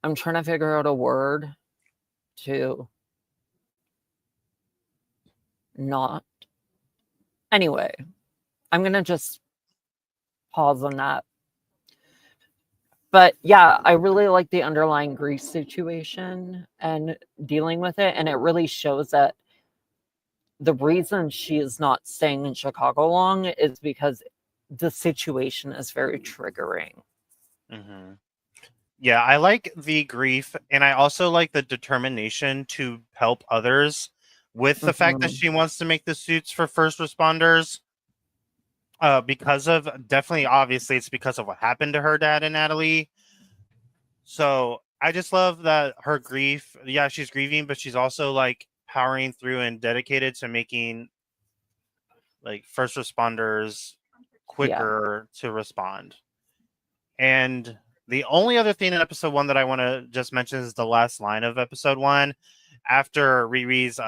[SPEAKER 2] I'm trying to figure out a word to not. Anyway, I'm gonna just pause on that. But yeah, I really like the underlying grief situation and dealing with it. And it really shows that the reason she is not staying in Chicago long is because the situation is very triggering.
[SPEAKER 3] Mm-hmm. Yeah, I like the grief, and I also like the determination to help others with the fact that she wants to make the suits for first responders. Because of definitely, obviously, it's because of what happened to her dad and Natalie. So I just love that her grief. Yeah, she's grieving, but she's also like powering through and dedicated to making like first responders quicker to respond. And the only other thing in episode 1 that I want to just mention is the last line of episode 1. After Riri's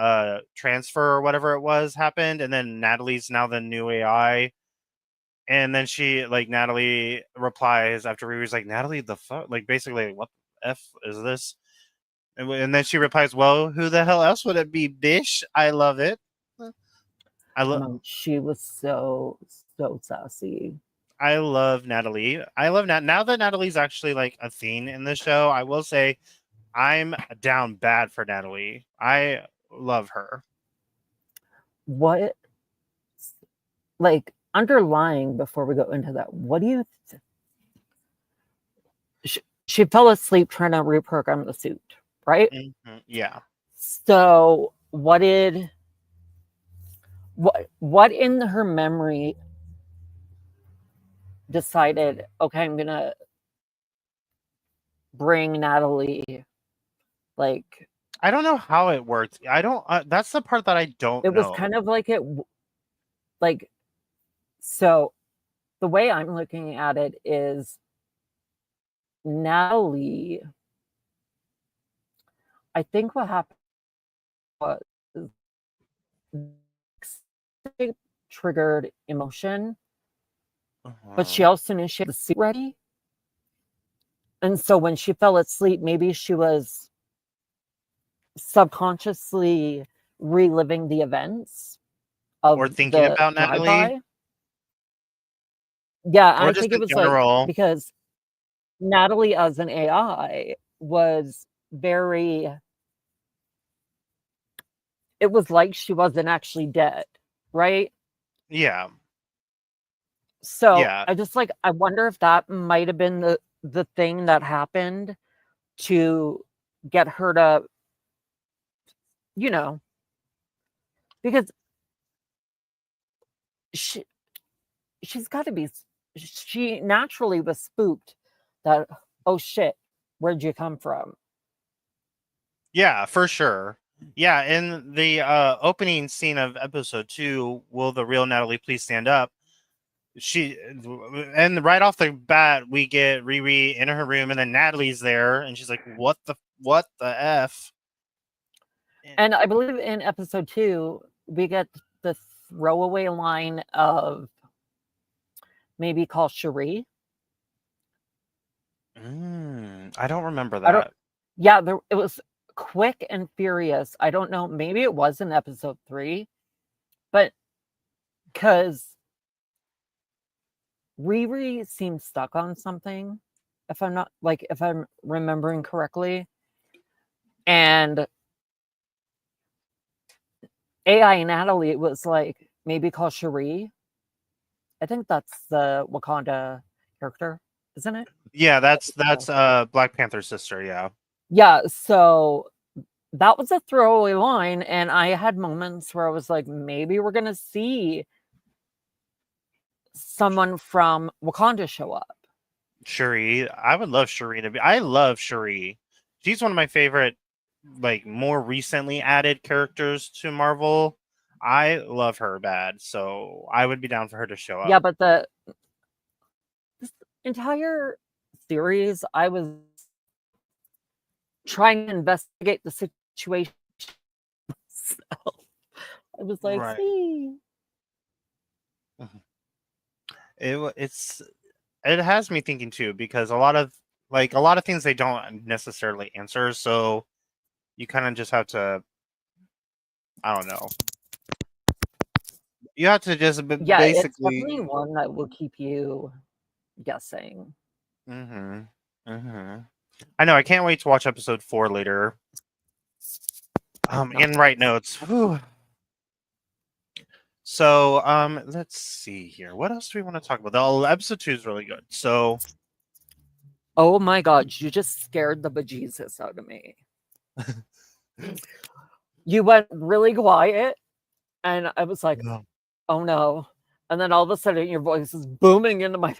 [SPEAKER 3] transfer or whatever it was happened, and then Natalie's now the new AI. And then Natalie replies after Riri's like, Natalie, the fuck? Like, basically, what the F is this? And then she replies, well, who the hell else would it be, bish? I love it.
[SPEAKER 2] She was so sassy.
[SPEAKER 3] I love Natalie. I love now that Natalie's actually like a thing in the show. I will say I'm down bad for Natalie. I love her.
[SPEAKER 2] What, like, underlying before we go into that, what do you she fell asleep trying to reprogram the suit, right?
[SPEAKER 3] Mm-hmm. Yeah.
[SPEAKER 2] So what in her memory decided, okay, I'm gonna bring Natalie, like,
[SPEAKER 3] I don't know how it worked. I don't that's the part that I don't know.
[SPEAKER 2] It was kind of like so the way I'm looking at it is Natalie, I think what happened was it triggered emotion, but she also knew she had the suit ready. And so when she fell asleep, maybe she was subconsciously reliving the events of
[SPEAKER 3] or thinking about Natalie.
[SPEAKER 2] drive-by. Yeah,
[SPEAKER 3] or
[SPEAKER 2] I think it was
[SPEAKER 3] general.
[SPEAKER 2] like, because Natalie as an AI was very, it was like she wasn't actually dead, right?
[SPEAKER 3] Yeah.
[SPEAKER 2] So
[SPEAKER 3] Yeah.
[SPEAKER 2] I wonder if that might have been the thing that happened to get her to, because she's got to be, she naturally was spooked that, oh shit, where'd you come from?
[SPEAKER 3] Yeah, for sure. Yeah, in the opening scene of episode 2, will the real Natalie please stand up? And right off the bat, we get Riri in her room, and then Natalie's there, and she's like, "What the f?"
[SPEAKER 2] And I believe in episode 2, we get the throwaway line of maybe call Cherie.
[SPEAKER 3] I don't remember that.
[SPEAKER 2] It was quick and furious. I don't know. Maybe it was in episode 3, but because Riri seemed stuck on something, if I'm remembering correctly, and AI Natalie was like, maybe call Cherie. I think that's the Wakanda character, isn't it?
[SPEAKER 3] Yeah, that's Black Panther's sister. Yeah.
[SPEAKER 2] Yeah. So that was a throwaway line, and I had moments where I was like, maybe we're gonna see someone from Wakanda show up.
[SPEAKER 3] Cherie, I would love Cherie to be. I love Cherie. She's one of my favorite, like, more recently added characters to Marvel. I love her bad, so I would be down for her to show up.
[SPEAKER 2] Yeah, but this entire series, I was trying to investigate the situation. So I was like,
[SPEAKER 3] Right.
[SPEAKER 2] see.
[SPEAKER 3] It has me thinking too, because a lot of things they don't necessarily answer, so you kind of just have to, I don't know. You have to just basically.
[SPEAKER 2] It's definitely one that will keep you guessing.
[SPEAKER 3] I know. I can't wait to watch episode 4 later. And write notes. Whew. So, let's see here. What else do we want to talk about? Episode 2 is really good. So,
[SPEAKER 2] oh my god, you just scared the bejesus out of me. You went really quiet, and I was like, oh no. And then all of a sudden, your voice is booming into my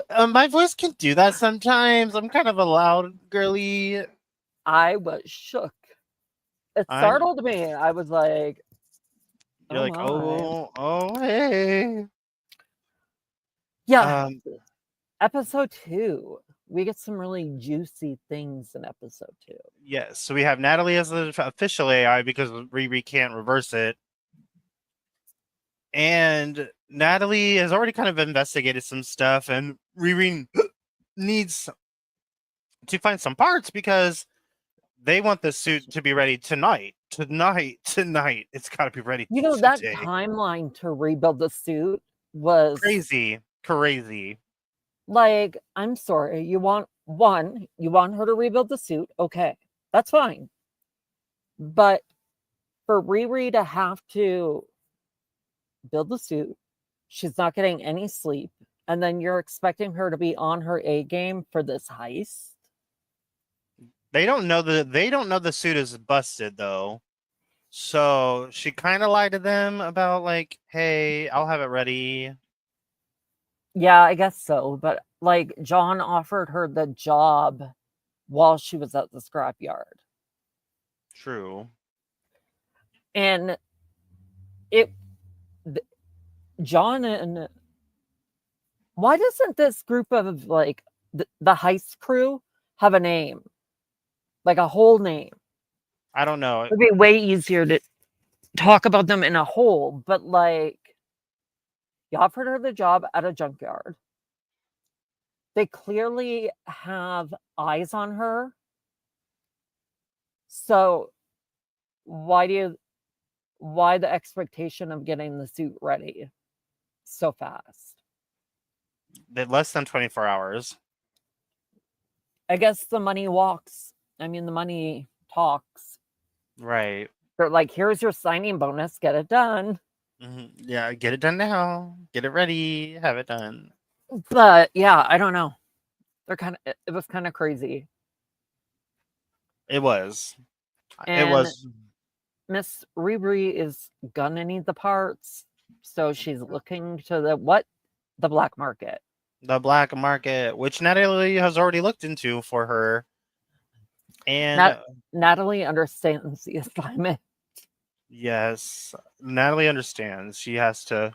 [SPEAKER 3] my voice can do that sometimes. I'm kind of a loud girly.
[SPEAKER 2] I was shook. It startled me. I was like,
[SPEAKER 3] You're like,
[SPEAKER 2] my.
[SPEAKER 3] oh, hey.
[SPEAKER 2] Yeah.
[SPEAKER 3] Um,
[SPEAKER 2] Episode 2. We get some really juicy things in episode 2.
[SPEAKER 3] yes. So we have Natalie as the official AI because Riri can't reverse it. And Natalie has already kind of investigated some stuff, and Riri needs to find some parts because they want the suit to be ready tonight. Tonight. It's got to be ready
[SPEAKER 2] You know, that
[SPEAKER 3] today.
[SPEAKER 2] timeline to rebuild the suit was
[SPEAKER 3] Crazy.
[SPEAKER 2] like, I'm sorry, you want her to rebuild the suit, okay, that's fine. But for Riri to have to build the suit, she's not getting any sleep, and then you're expecting her to be on her A game for this heist.
[SPEAKER 3] They don't know the suit is busted though. So she kind of lied to them about like, hey, I'll have it ready.
[SPEAKER 2] Yeah, I guess so. But like, John offered her the job while she was at the scrapyard.
[SPEAKER 3] True.
[SPEAKER 2] And John and why doesn't this group of like the heist crew have a name? Like a whole name.
[SPEAKER 3] I don't know.
[SPEAKER 2] It'd be way easier to talk about them in a whole, but like, you offered her the job at a junkyard. They clearly have eyes on her. So why the expectation of getting the suit ready so fast?
[SPEAKER 3] Less than 24 hours.
[SPEAKER 2] I guess the money walks. I mean, the money talks.
[SPEAKER 3] Right.
[SPEAKER 2] They're like, here's your signing bonus. Get it done.
[SPEAKER 3] Mm-hmm. Yeah, get it done now. Get it ready. Have it done.
[SPEAKER 2] But yeah, I don't know. It was kind of crazy.
[SPEAKER 3] It was.
[SPEAKER 2] And
[SPEAKER 3] it was.
[SPEAKER 2] Miss Riri is gonna need the parts, so she's looking to the black market.
[SPEAKER 3] The black market, which Natalie has already looked into for her. And
[SPEAKER 2] Natalie understands the assignment.
[SPEAKER 3] yes, Natalie understands. She has to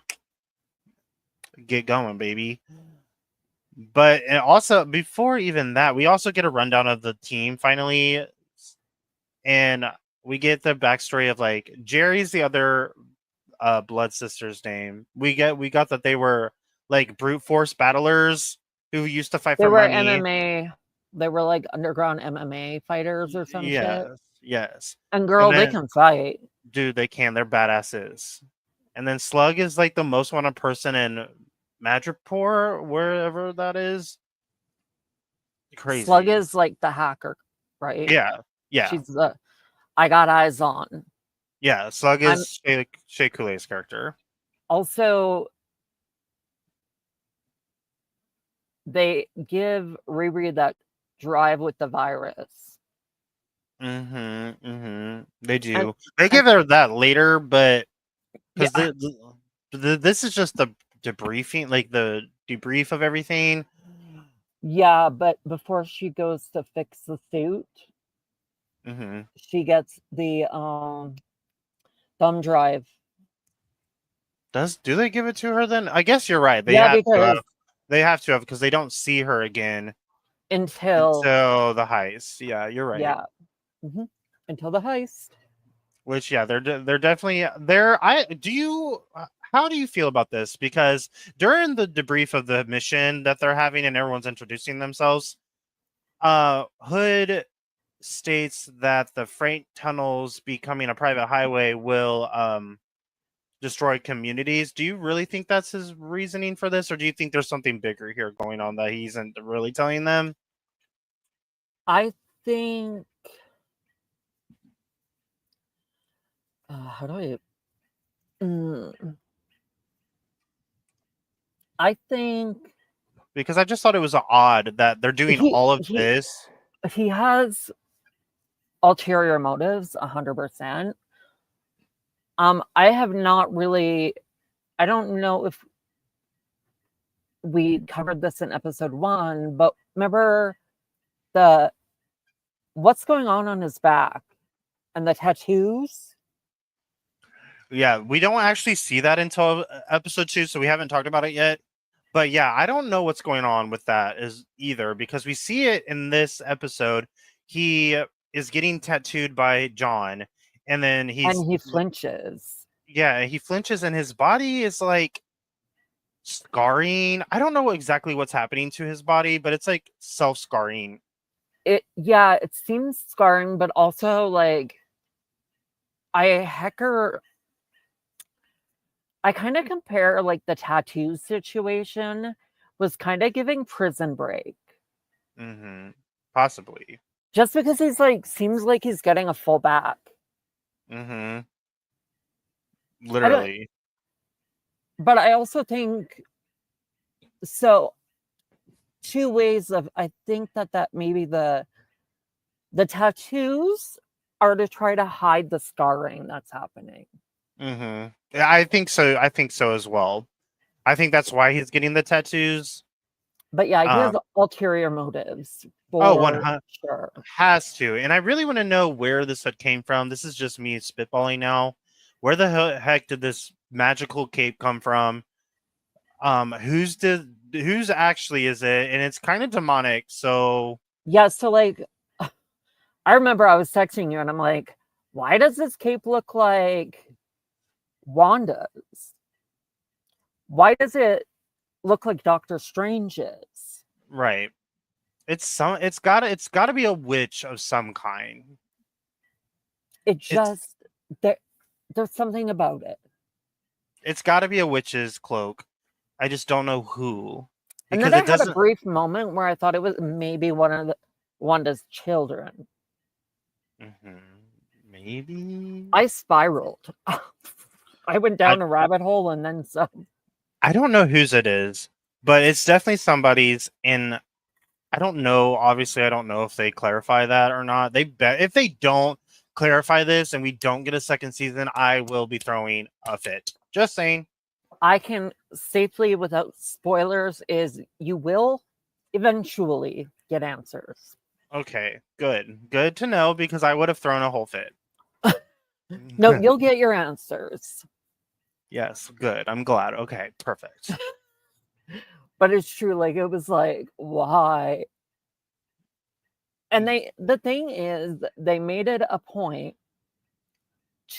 [SPEAKER 3] get going, baby. But also, before even that, we also get a rundown of the team finally. And we get the backstory of like Jerry's the other blood sister's name. We got that they were like brute force battlers who used to fight
[SPEAKER 2] They
[SPEAKER 3] for
[SPEAKER 2] were
[SPEAKER 3] money.
[SPEAKER 2] MMA. They were like underground MMA fighters or some shit.
[SPEAKER 3] Yes.
[SPEAKER 2] And girl, they can fight.
[SPEAKER 3] Dude, they can. They're badasses. And then Slug is like the most wanted person in Madripoor, wherever that is. Crazy.
[SPEAKER 2] Slug is like the hacker, right?
[SPEAKER 3] Yeah.
[SPEAKER 2] She's the I got eyes on.
[SPEAKER 3] Yeah, Slug is Shea Coulee's character.
[SPEAKER 2] Also, they give Riri that drive with the virus.
[SPEAKER 3] They do. They give her that later, but because this is just the debriefing, like the debrief of everything.
[SPEAKER 2] Yeah, but before she goes to fix the suit, she gets the thumb drive.
[SPEAKER 3] Do they give it to her then? I guess you're right. They have to have because they don't see her again until the heist. Yeah, you're right.
[SPEAKER 2] Yeah, until the heist.
[SPEAKER 3] Which they're definitely there. How do you feel about this? Because during the debrief of the mission that they're having and everyone's introducing themselves, Hood states that the freight tunnels becoming a private highway will destroy communities. Do you really think that's his reasoning for this, or do you think there's something bigger here going on that he isn't really telling them?
[SPEAKER 2] I think how do I think
[SPEAKER 3] because I just thought it was odd that they're doing all of this.
[SPEAKER 2] He has ulterior motives, 100%. I have not really. I don't know if we covered this in episode 1, but remember what's going on his back and the tattoos?
[SPEAKER 3] Yeah, we don't actually see that until episode 2, so we haven't talked about it yet. But yeah, I don't know what's going on with that is either, because we see it in this episode. He is getting tattooed by John, and then
[SPEAKER 2] And he flinches.
[SPEAKER 3] he flinches, and his body is like scarring. I don't know exactly what's happening to his body, but it's like self-scarring.
[SPEAKER 2] It seems scarring, but also like I kind of compare like the tattoo situation was kind of giving Prison Break.
[SPEAKER 3] Possibly.
[SPEAKER 2] Just because he's like seems like he's getting a full back.
[SPEAKER 3] Literally.
[SPEAKER 2] But I also think so. Two ways of I think that maybe the tattoos are to try to hide the scarring that's happening.
[SPEAKER 3] I think so. I think so as well. I think that's why he's getting the tattoos.
[SPEAKER 2] But yeah, he has ulterior motives.
[SPEAKER 3] Oh,
[SPEAKER 2] sure.
[SPEAKER 3] Has to. And I really want to know where this hood came from. This is just me spitballing now. Where the heck did this magical cape come from? Whose actually is it? And it's kind of demonic. So
[SPEAKER 2] yeah, so like I remember I was texting you and I'm like, why does this cape look like Wanda's? Why does it look like Doctor Strange's?
[SPEAKER 3] Right. It's gotta be a witch of some kind.
[SPEAKER 2] There's something about it.
[SPEAKER 3] It's gotta be a witch's cloak. I just don't know who.
[SPEAKER 2] And then I had a brief moment where I thought it was maybe one of Wanda's children.
[SPEAKER 3] Maybe.
[SPEAKER 2] I spiraled. I went down a rabbit hole and then some.
[SPEAKER 3] I don't know whose it is, but it's definitely somebody's. And I don't know. Obviously, I don't know if they clarify that or not. If they don't clarify this and we don't get a second season, I will be throwing a fit. Just saying.
[SPEAKER 2] I can safely, without spoilers, is you will eventually get answers.
[SPEAKER 3] Okay, good to know, because I would have thrown a whole fit.
[SPEAKER 2] No, you'll get your answers.
[SPEAKER 3] Yes, good. I'm glad. Okay, perfect.
[SPEAKER 2] But it's true. Like, it was like, why? And the thing is, they made it a point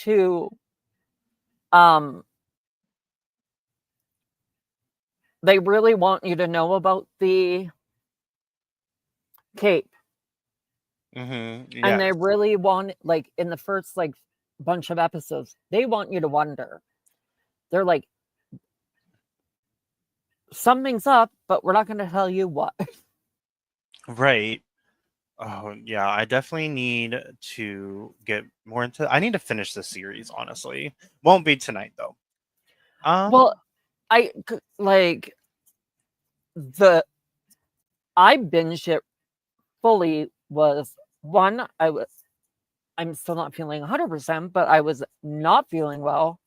[SPEAKER 2] to, they really want you to know about the cape. And they really want, like, in the first, like, bunch of episodes, they want you to wonder. They're like, something's up, but we're not going to tell you what.
[SPEAKER 3] Right. Oh, yeah. I definitely need to get more into. I need to finish this series. Honestly, won't be tonight though.
[SPEAKER 2] Well, I binged it fully. Was one, I'm still not feeling 100%, but I was not feeling well,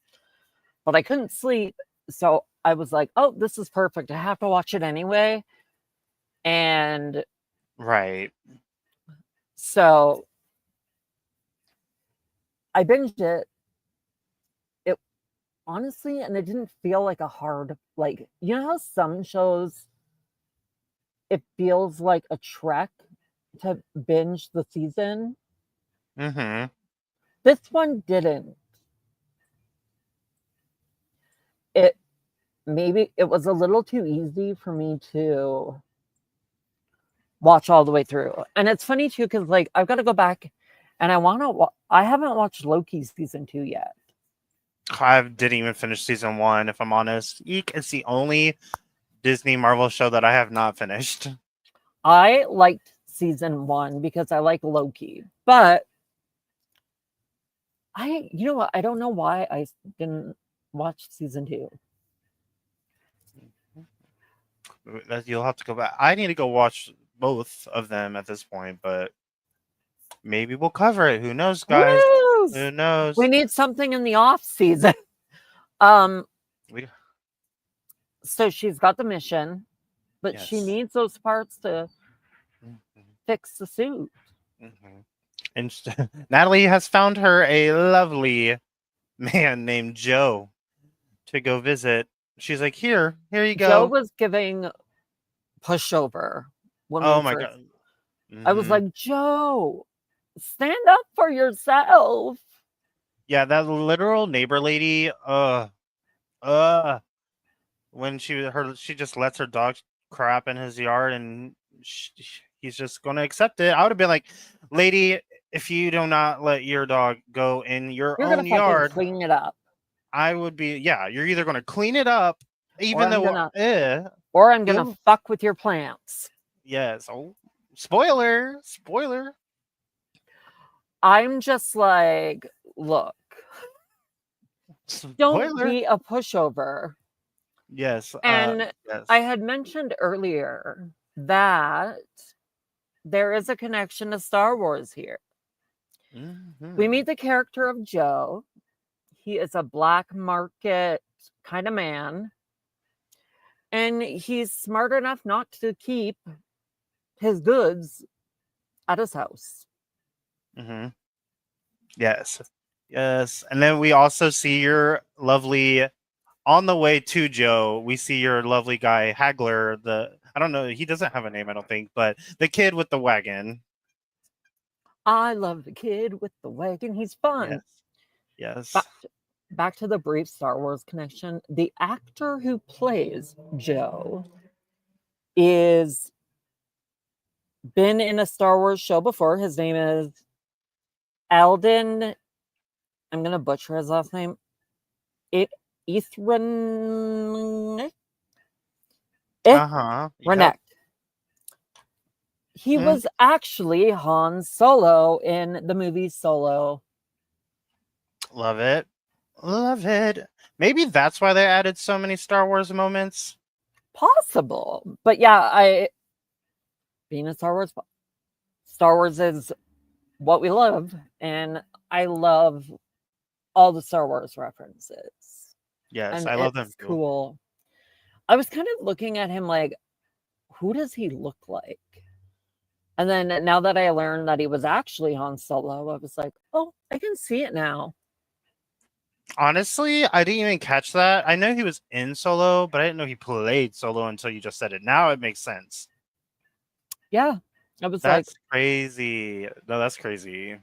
[SPEAKER 2] but I couldn't sleep. So I was like, oh, this is perfect. I have to watch it anyway. And
[SPEAKER 3] right.
[SPEAKER 2] So I binged it. It honestly, and it didn't feel like a hard, like, you know how some shows, it feels like a trek to binge the season? This one didn't. Maybe it was a little too easy for me to watch all the way through. And it's funny too, because like I've got to go back and I haven't watched Loki season 2 yet.
[SPEAKER 3] I didn't even finish season 1, if I'm honest. Eek, it's the only Disney Marvel show that I have not finished.
[SPEAKER 2] I liked season 1 because I like Loki, but you know what? I don't know why I didn't watch season 2.
[SPEAKER 3] You'll have to go back. I need to go watch both of them at this point, but maybe we'll cover it. Who knows, guys? Who knows?
[SPEAKER 2] We need something in the off season. So she's got the mission, but she needs those parts to fix the suit.
[SPEAKER 3] And Natalie has found her a lovely man named Joe to go visit. She's like, here you
[SPEAKER 2] Joe
[SPEAKER 3] go.
[SPEAKER 2] was giving pushover when
[SPEAKER 3] Oh
[SPEAKER 2] we
[SPEAKER 3] my
[SPEAKER 2] first.
[SPEAKER 3] god.
[SPEAKER 2] I was
[SPEAKER 3] Mhm.
[SPEAKER 2] like, Joe, stand up for yourself.
[SPEAKER 3] Yeah, that literal neighbor lady. When she just lets her dog crap in his yard, and he's just gonna accept it. I would have been like, lady, if you do not let your dog go in your
[SPEAKER 2] You're gonna
[SPEAKER 3] own
[SPEAKER 2] fucking
[SPEAKER 3] yard,
[SPEAKER 2] clean it up,
[SPEAKER 3] I would be. Yeah, you're either gonna clean it up,
[SPEAKER 2] or
[SPEAKER 3] even
[SPEAKER 2] I'm
[SPEAKER 3] though,
[SPEAKER 2] gonna, or I'm gonna
[SPEAKER 3] you
[SPEAKER 2] fuck with your plants.
[SPEAKER 3] yes. Oh, spoiler.
[SPEAKER 2] I'm just like, look, don't
[SPEAKER 3] Spoiler.
[SPEAKER 2] be a pushover.
[SPEAKER 3] Yes.
[SPEAKER 2] And
[SPEAKER 3] Yes.
[SPEAKER 2] I had mentioned earlier that there is a connection to Star Wars here.
[SPEAKER 3] Mhm.
[SPEAKER 2] We meet the character of Joe. He is a black market kind of man. And he's smart enough not to keep his goods at his house.
[SPEAKER 3] Mhm. Yes. Yes. And then we also see your lovely on the way to Joe, we see your lovely guy Hagler. I don't know, he doesn't have a name, I don't think, but the kid with the wagon.
[SPEAKER 2] I love the kid with the wagon. He's fun.
[SPEAKER 3] Yes.
[SPEAKER 2] Back to the brief Star Wars connection. The actor who plays Joe is been in a Star Wars show before. His name is Alden. I'm gonna butcher his last name. Ithran.
[SPEAKER 3] Uh-huh. Yep.
[SPEAKER 2] Renek. He was actually Han Solo in the movie Solo.
[SPEAKER 3] Love it. Love it. Maybe that's why they added so many Star Wars moments.
[SPEAKER 2] Possible. But yeah, being a Star Wars is what we love, and I love all the Star Wars references.
[SPEAKER 3] Yes,
[SPEAKER 2] And
[SPEAKER 3] I love them
[SPEAKER 2] it's
[SPEAKER 3] too.
[SPEAKER 2] cool. I was kind of looking at him like, who does he look like? And then now that I learned that he was actually Han Solo, I was like, oh, I can see it now.
[SPEAKER 3] Honestly, I didn't even catch that. I know he was in Solo, but I didn't know he played Solo until you just said it. Now it makes sense.
[SPEAKER 2] Yeah. I was
[SPEAKER 3] That's
[SPEAKER 2] like,
[SPEAKER 3] crazy. No, that's crazy.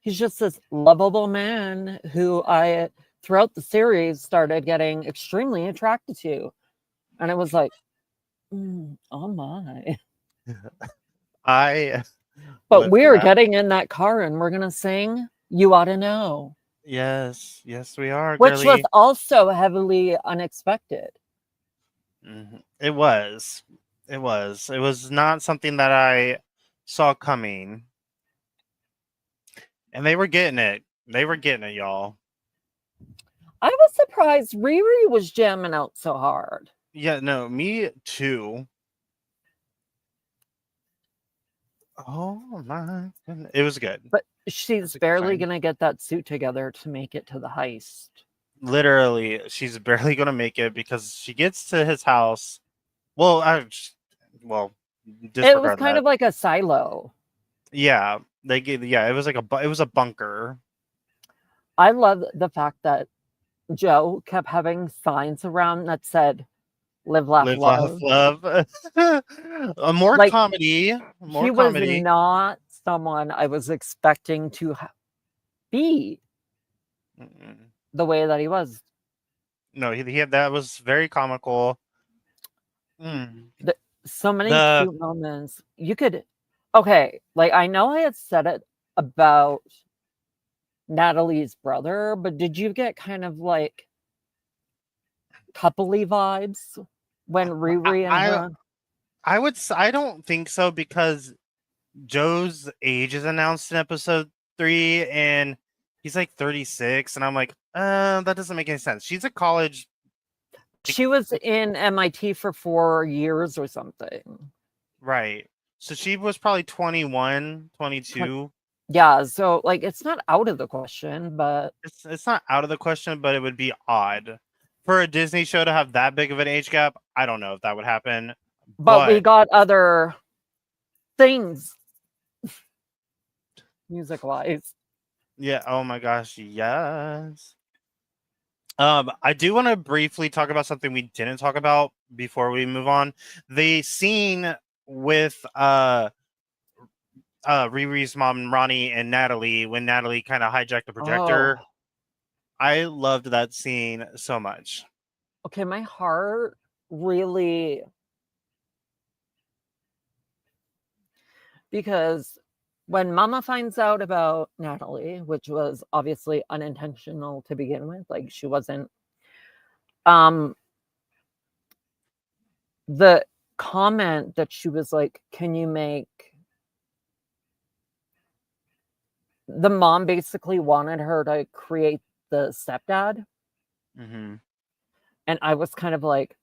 [SPEAKER 2] he's just this lovable man who I, throughout the series, started getting extremely attracted to. And it was like, oh my.
[SPEAKER 3] I
[SPEAKER 2] But
[SPEAKER 3] live for
[SPEAKER 2] we're
[SPEAKER 3] that.
[SPEAKER 2] getting in that car and we're going to sing You Ought to Know,
[SPEAKER 3] Yes, we are,
[SPEAKER 2] which was
[SPEAKER 3] girly.
[SPEAKER 2] also heavily unexpected.
[SPEAKER 3] It was. It was. It was not something that I saw coming. And they were getting it. They were getting it, y'all.
[SPEAKER 2] I was surprised Riri was jamming out so hard.
[SPEAKER 3] Yeah, no, me too. Oh my goodness. It was good.
[SPEAKER 2] But
[SPEAKER 3] It
[SPEAKER 2] she's
[SPEAKER 3] was a good
[SPEAKER 2] barely
[SPEAKER 3] time.
[SPEAKER 2] going to get that suit together to make it to the heist.
[SPEAKER 3] Literally, she's barely gonna make it because she gets to his house. Well, well,
[SPEAKER 2] It was
[SPEAKER 3] disregard
[SPEAKER 2] kind
[SPEAKER 3] that.
[SPEAKER 2] of like a silo.
[SPEAKER 3] Yeah, it was like it was a bunker.
[SPEAKER 2] I love the fact that Joe kept having signs around that said "Live, Laugh,
[SPEAKER 3] Live, laugh,
[SPEAKER 2] Love."
[SPEAKER 3] love. More
[SPEAKER 2] Like,
[SPEAKER 3] comedy.
[SPEAKER 2] he
[SPEAKER 3] More
[SPEAKER 2] was
[SPEAKER 3] comedy.
[SPEAKER 2] not someone I was expecting to be
[SPEAKER 3] Mm-mm.
[SPEAKER 2] the way that he was.
[SPEAKER 3] No, he had that was very comical. Mm.
[SPEAKER 2] So many
[SPEAKER 3] The
[SPEAKER 2] cute moments. You could, okay, like I know I had said it about Natalie's brother, but did you get kind of like coupley vibes when Riri and her?
[SPEAKER 3] I don't think so because Joe's age is announced in episode 3 and he's like 36 and I'm like, that doesn't make any sense. She's a college.
[SPEAKER 2] She was in MIT for 4 years or something.
[SPEAKER 3] Right. So she was probably 21, 22.
[SPEAKER 2] Yeah, so like it's not out of the question, but
[SPEAKER 3] It's not out of the question, but it would be odd for a Disney show to have that big of an age gap. I don't know if that would happen,
[SPEAKER 2] we
[SPEAKER 3] but
[SPEAKER 2] got other things music wise.
[SPEAKER 3] Yeah. Oh my gosh. Yes. I do want to briefly talk about something we didn't talk about before we move on. The scene with Riri's mom, Ronnie, and Natalie, when Natalie kind of hijacked the projector.
[SPEAKER 2] Oh,
[SPEAKER 3] I loved that scene so much.
[SPEAKER 2] okay. My heart really, because when Mama finds out about Natalie, which was obviously unintentional to begin with, like she wasn't, um, the comment that she was like, "Can you make?" The mom basically wanted her to create the stepdad,
[SPEAKER 3] Mm-hmm.
[SPEAKER 2] and I was kind of like,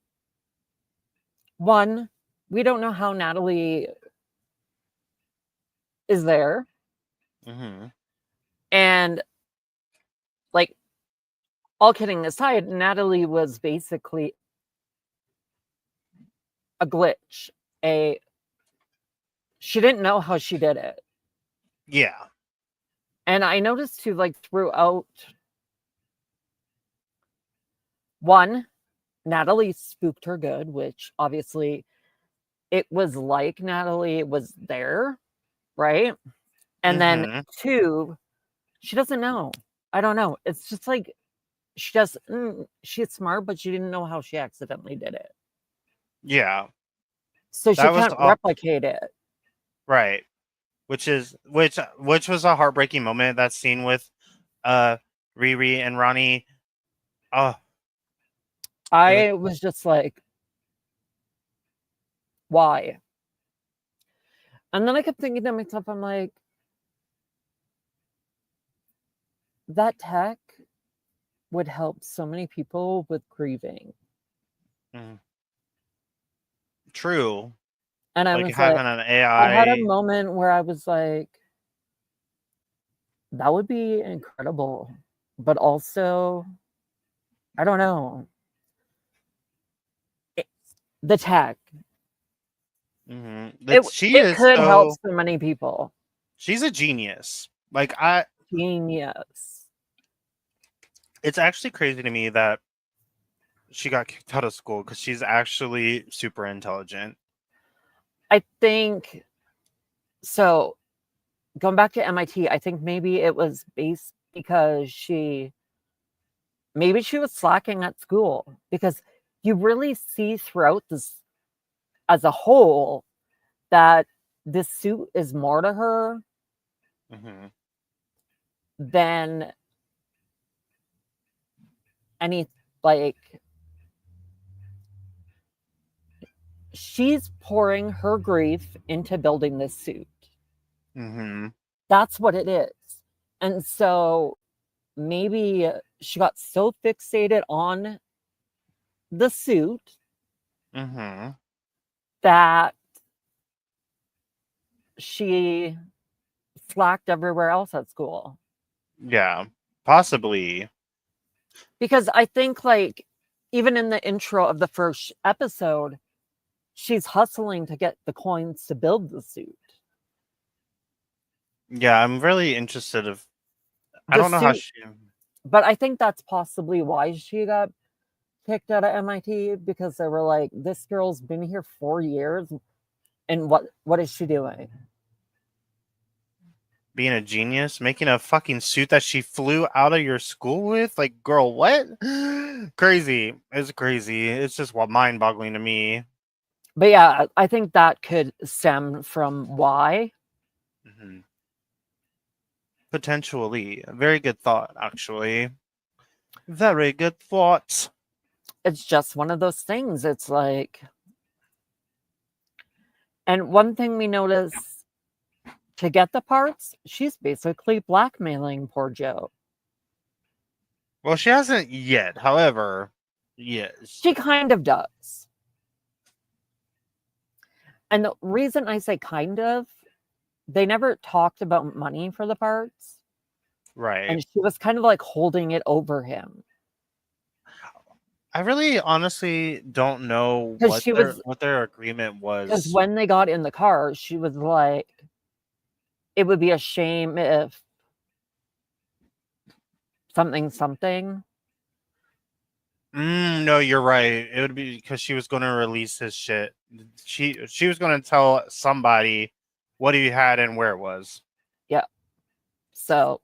[SPEAKER 2] one, we don't know how Natalie is there,
[SPEAKER 3] Mm-hmm.
[SPEAKER 2] and like, all kidding aside, Natalie was basically a glitch. She didn't know how she did it.
[SPEAKER 3] Yeah.
[SPEAKER 2] And I noticed too, like throughout, one, Natalie spooked her good, which obviously it was like Natalie was there, right? And then
[SPEAKER 3] Mm-hmm.
[SPEAKER 2] two, she doesn't know. I don't know. It's just like she's smart, but she didn't know how she accidentally did it.
[SPEAKER 3] Yeah.
[SPEAKER 2] So she
[SPEAKER 3] That was
[SPEAKER 2] can't replicate it.
[SPEAKER 3] right. Which was a heartbreaking moment. That scene with Riri and Ronnie. Oh,
[SPEAKER 2] I was just like, why? And then I kept thinking to myself, I'm like, that tech would help so many people with grieving.
[SPEAKER 3] true.
[SPEAKER 2] And I
[SPEAKER 3] Like
[SPEAKER 2] was like,
[SPEAKER 3] having an
[SPEAKER 2] I had a
[SPEAKER 3] AI.
[SPEAKER 2] moment where I was like, that would be incredible. But also, I don't know. The tech.
[SPEAKER 3] Mm-hmm. She
[SPEAKER 2] It
[SPEAKER 3] is
[SPEAKER 2] could help
[SPEAKER 3] so.
[SPEAKER 2] so many people.
[SPEAKER 3] She's a genius.
[SPEAKER 2] Genius.
[SPEAKER 3] It's actually crazy to me that she got kicked out of school because she's actually super intelligent.
[SPEAKER 2] I think so. Going back to MIT, I think maybe it was based because maybe she was slacking at school, because you really see throughout this as a whole that this suit is more to her
[SPEAKER 3] Mm-hmm.
[SPEAKER 2] than any, like, she's pouring her grief into building this suit.
[SPEAKER 3] Mm-hmm.
[SPEAKER 2] That's what it is. And so maybe she got so fixated on the suit
[SPEAKER 3] Mm-hmm.
[SPEAKER 2] that she slacked everywhere else at school.
[SPEAKER 3] Yeah, possibly.
[SPEAKER 2] Because I think, like, even in the intro of the first episode, she's hustling to get the coins to build the suit.
[SPEAKER 3] Yeah, I'm really interested of. I
[SPEAKER 2] The
[SPEAKER 3] don't know how
[SPEAKER 2] suit,
[SPEAKER 3] she.
[SPEAKER 2] but I think that's possibly why she got kicked out of MIT, because they were like, this girl's been here 4 years, and what is she doing?
[SPEAKER 3] Being a genius, making a fucking suit that she flew out of your school with? Like, girl, what? Crazy. It's crazy. It's just mind-boggling to me.
[SPEAKER 2] But yeah, I think that could stem from why.
[SPEAKER 3] Mm-hmm. Potentially. A very good thought, actually. Very good thought.
[SPEAKER 2] It's just one of those things. It's like, and one thing we notice, to get the parts, she's basically blackmailing poor Joe.
[SPEAKER 3] Well, she hasn't yet. However, yes.
[SPEAKER 2] She kind of does. And the reason I say kind of, they never talked about money for the parts.
[SPEAKER 3] Right.
[SPEAKER 2] And she was kind of like holding it over him.
[SPEAKER 3] I really honestly don't know
[SPEAKER 2] Because
[SPEAKER 3] what their agreement was.
[SPEAKER 2] Because when they got in the car, she was like, it would be a shame if something something.
[SPEAKER 3] No, you're right. It would be because she was going to release his shit. She was going to tell somebody what he had and where it was.
[SPEAKER 2] Yeah. So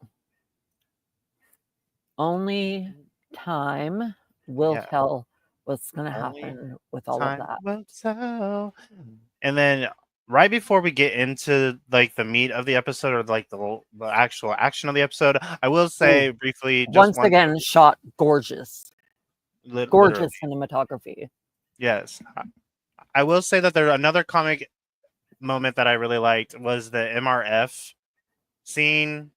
[SPEAKER 2] only time will
[SPEAKER 3] Yeah.
[SPEAKER 2] tell what's going to
[SPEAKER 3] Only
[SPEAKER 2] happen with all of
[SPEAKER 3] Time
[SPEAKER 2] that.
[SPEAKER 3] will tell. And then right before we get into like the meat of the episode or like the actual action of the episode, I will say briefly just
[SPEAKER 2] Once again, shot gorgeous. Gorgeous
[SPEAKER 3] literally.
[SPEAKER 2] cinematography.
[SPEAKER 3] Yes. I will say that there's another comic moment that I really liked was the MRF scene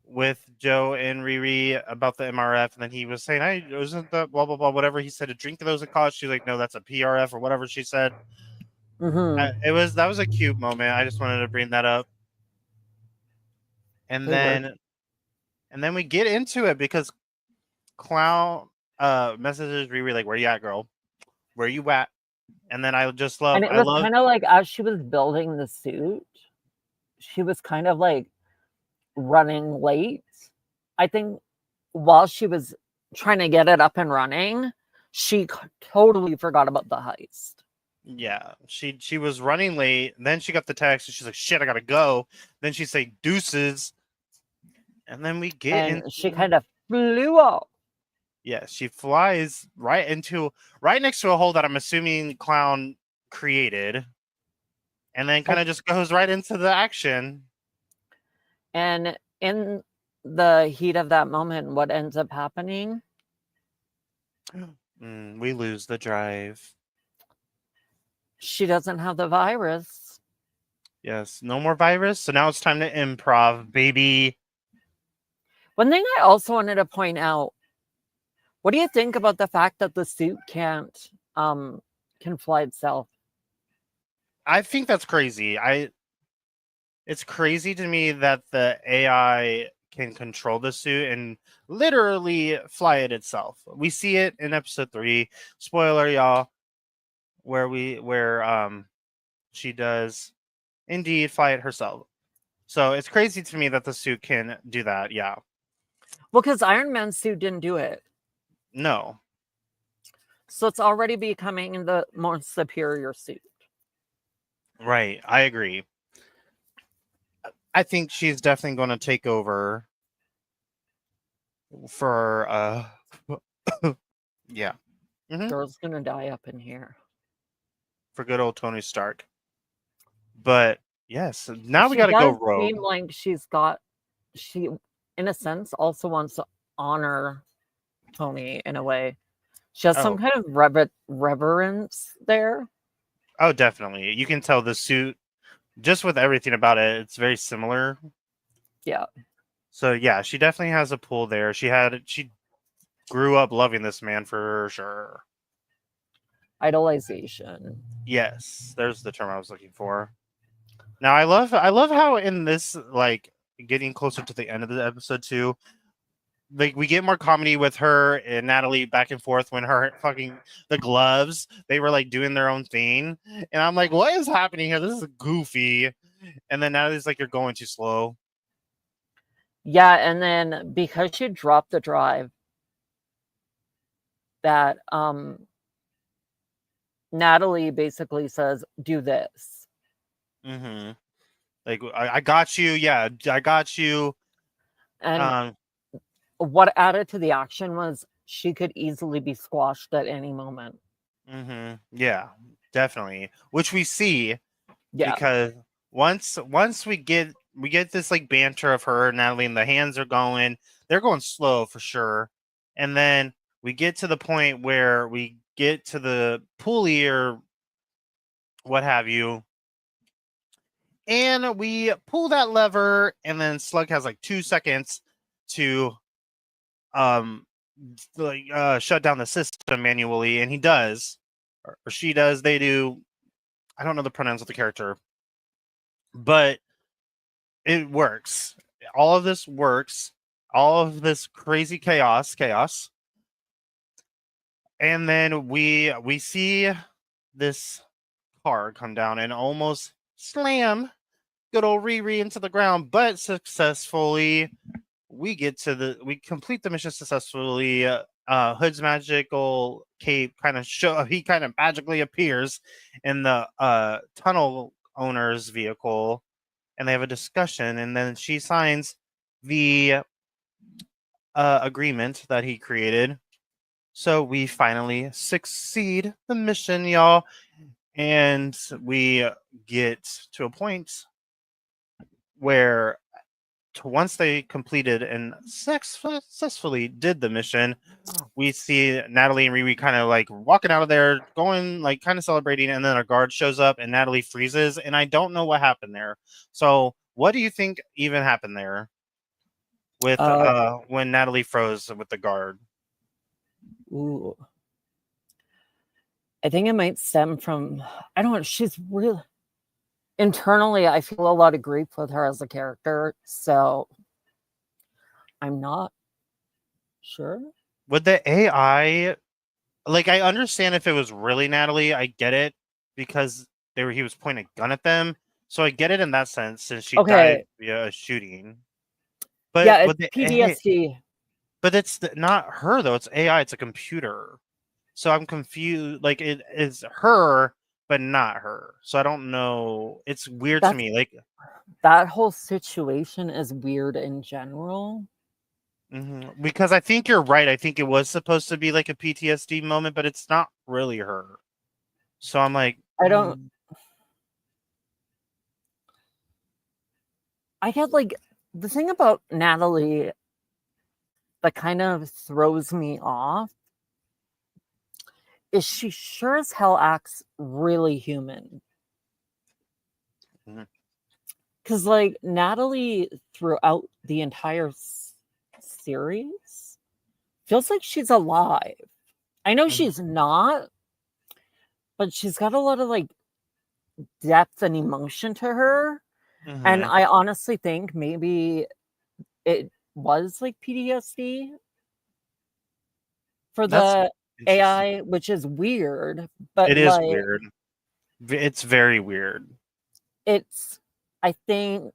[SPEAKER 3] with Joe and Riri about the MRF, and then he was saying, "Hey, isn't that blah blah blah whatever he said to drink those in college?" She's like, "No, that's a PRF or whatever she said." That was a cute moment. I just wanted to bring that up, and then we get into it because Clown messages Riri like, "Where you at, girl? Where you at?" And then I just love,
[SPEAKER 2] And it was kind of like as she was building the suit, she was kind of like running late. I think while she was trying to get it up and running, she totally forgot about the heist.
[SPEAKER 3] Yeah, she was running late. Then she got the text and she's like, "Shit, I gotta go." Then she say deuces, and then we get
[SPEAKER 2] and she kind of flew off.
[SPEAKER 3] Yeah, she flies right next to a hole that I'm assuming Clown created, and then kind of just goes right into the action.
[SPEAKER 2] And in the heat of that moment, what ends up happening?
[SPEAKER 3] We lose the drive.
[SPEAKER 2] She doesn't have the virus.
[SPEAKER 3] Yes, no more virus. So now it's time to improv, baby.
[SPEAKER 2] One thing I also wanted to point out, what do you think about the fact that the suit can fly itself?
[SPEAKER 3] I think that's crazy. It's crazy to me that the AI can control the suit and literally fly it itself. We see it in episode 3. Spoiler, y'all, where she does indeed fly it herself. So it's crazy to me that the suit can do that. Yeah.
[SPEAKER 2] Well, because Iron Man's suit didn't do it.
[SPEAKER 3] No.
[SPEAKER 2] So it's already becoming the more superior suit.
[SPEAKER 3] Right. I agree. I think she's definitely going to take over for yeah.
[SPEAKER 2] Girl's gonna die up in here.
[SPEAKER 3] For good old Tony Stark. But yes, now we got to go rogue.
[SPEAKER 2] Seem like she, in a sense, also wants to honor Tony in a way. She has some kind of reverence there.
[SPEAKER 3] Oh, definitely. You can tell the suit, just with everything about it, it's very similar.
[SPEAKER 2] Yeah.
[SPEAKER 3] So yeah, she definitely has a pull there. She grew up loving this man for sure.
[SPEAKER 2] Idolization.
[SPEAKER 3] Yes, there's the term I was looking for. Now I love how in this, like, getting closer to the end of the episode too, like we get more comedy with her and Natalie back and forth when the gloves, they were like doing their own thing. And I'm like, what is happening here? This is goofy. And then Natalie's like, you're going too slow.
[SPEAKER 2] Yeah, and then because she dropped the drive, that Natalie basically says, do this.
[SPEAKER 3] Mm-hmm. Like, I got you. Yeah, I got you.
[SPEAKER 2] And what added to the action was she could easily be squashed at any moment.
[SPEAKER 3] Mm-hmm. Yeah, definitely. Which we see,
[SPEAKER 2] because
[SPEAKER 3] once we get this like banter of her and Natalie, and the hands are they're going slow for sure. And then we get to the point where we get to the pulley or what have you. And we pull that lever, and then Slug has like 2 seconds to shut down the system manually, and he does, or she does, they do. I don't know the pronouns of the character, but it works. All of this works. All of this crazy chaos. And then we see this car come down and almost slam good old Riri into the ground, but successfully we complete the mission successfully. Hood's magical cape he kind of magically appears in the tunnel owner's vehicle, and they have a discussion, and then she signs the agreement that he created. So we finally succeed the mission, y'all, and we get to a point where once they completed and successfully did the mission, we see Natalie and Riri kind of like walking out of there, going like kind of celebrating, and then a guard shows up and Natalie freezes, and I don't know what happened there. So what do you think even happened there with when Natalie froze with the guard?
[SPEAKER 2] Ooh. I think it might stem from, I don't know, she's really, internally, I feel a lot of grief with her as a character, so I'm not sure.
[SPEAKER 3] Would the AI, like, I understand if it was really Natalie, I get it, because he was pointing a gun at them, so I get it in that sense, since she died via a shooting. But
[SPEAKER 2] yeah, it's PTSD.
[SPEAKER 3] But it's not her, though. It's AI. It's a computer. So I'm confused. Like, it is her, but not her. So I don't know. It's weird to me. Like,
[SPEAKER 2] that whole situation is weird in general.
[SPEAKER 3] Mm-hmm. Because I think you're right. I think it was supposed to be like a PTSD moment, but it's not really her. So I'm like,
[SPEAKER 2] I don't. I get like the thing about Natalie that kind of throws me off is she sure as hell acts really human. Because, like, Natalie throughout the entire series feels like she's alive. I know she's not, but she's got a lot of, like, depth and emotion to her. And I honestly think maybe it was, like, PTSD for the AI, which is weird. But
[SPEAKER 3] it is weird. It's very weird.
[SPEAKER 2] It's, I think,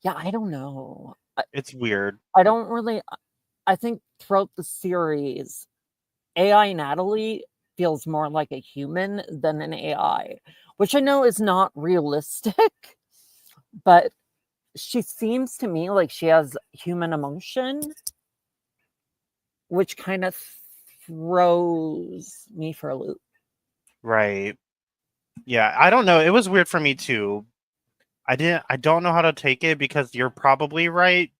[SPEAKER 2] yeah, I don't know.
[SPEAKER 3] It's weird.
[SPEAKER 2] I think throughout the series, AI Natalie feels more like a human than an AI, which I know is not realistic, but she seems to me like she has human emotion, which kind of throws me for a loop.
[SPEAKER 3] Right. Yeah, I don't know. It was weird for me too. I don't know how to take it because you're probably right,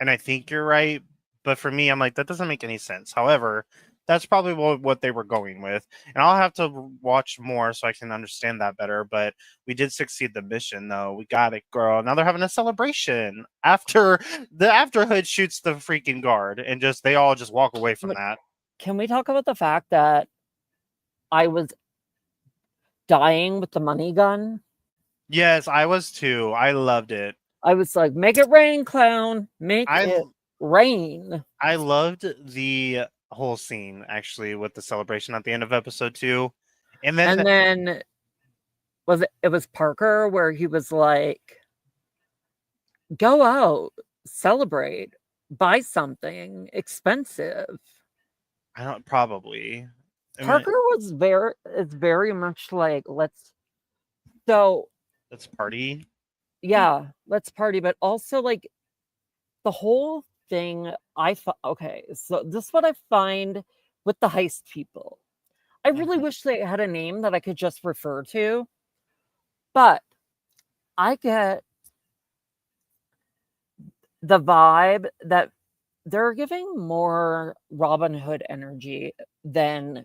[SPEAKER 3] and I think you're right. But for me, I'm like, that doesn't make any sense. However, that's probably what they were going with. And I'll have to watch more so I can understand that better. But we did succeed the mission, though. We got it, girl. Now they're having a celebration after Hood shoots the freaking guard, and they all just walk away from that.
[SPEAKER 2] Can we talk about the fact that I was dying with the money gun?
[SPEAKER 3] Yes, I was too. I loved it.
[SPEAKER 2] I was like, make it rain, clown. Make it rain.
[SPEAKER 3] I loved the whole scene, actually, with the celebration at the end of episode 2. And then
[SPEAKER 2] it was Parker where he was like, go out, celebrate, buy something expensive.
[SPEAKER 3] Probably.
[SPEAKER 2] Parker is very much like, let's
[SPEAKER 3] party.
[SPEAKER 2] Yeah, let's party. But also, like, the whole thing, okay, so this is what I find with the heist people. I really wish they had a name that I could just refer to, but I get the vibe that they're giving more Robin Hood energy than,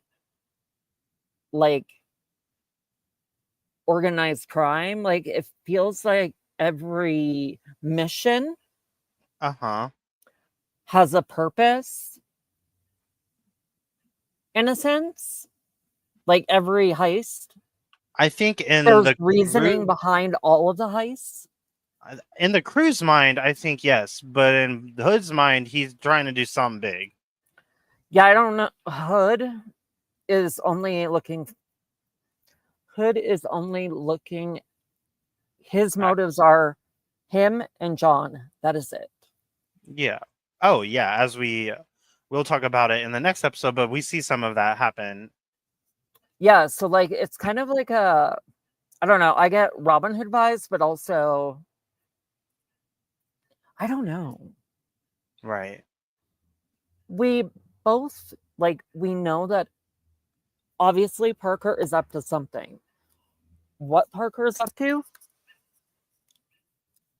[SPEAKER 2] like, organized crime. Like, it feels like every mission has a purpose, in a sense. Like, every heist,
[SPEAKER 3] I think
[SPEAKER 2] there's reasoning behind all of the heists.
[SPEAKER 3] In the crew's mind, I think yes, but in Hood's mind, he's trying to do something big.
[SPEAKER 2] Yeah, I don't know. Hood is only looking. His motives are Him and John. That is it.
[SPEAKER 3] Yeah. Oh, yeah. As we'll talk about it in the next episode, but we see some of that happen.
[SPEAKER 2] Yeah, so like it's kind of like a, I don't know, I get Robin Hood vibes, but also I don't know.
[SPEAKER 3] Right.
[SPEAKER 2] We both like we know that obviously Parker is up to something. What Parker is up to?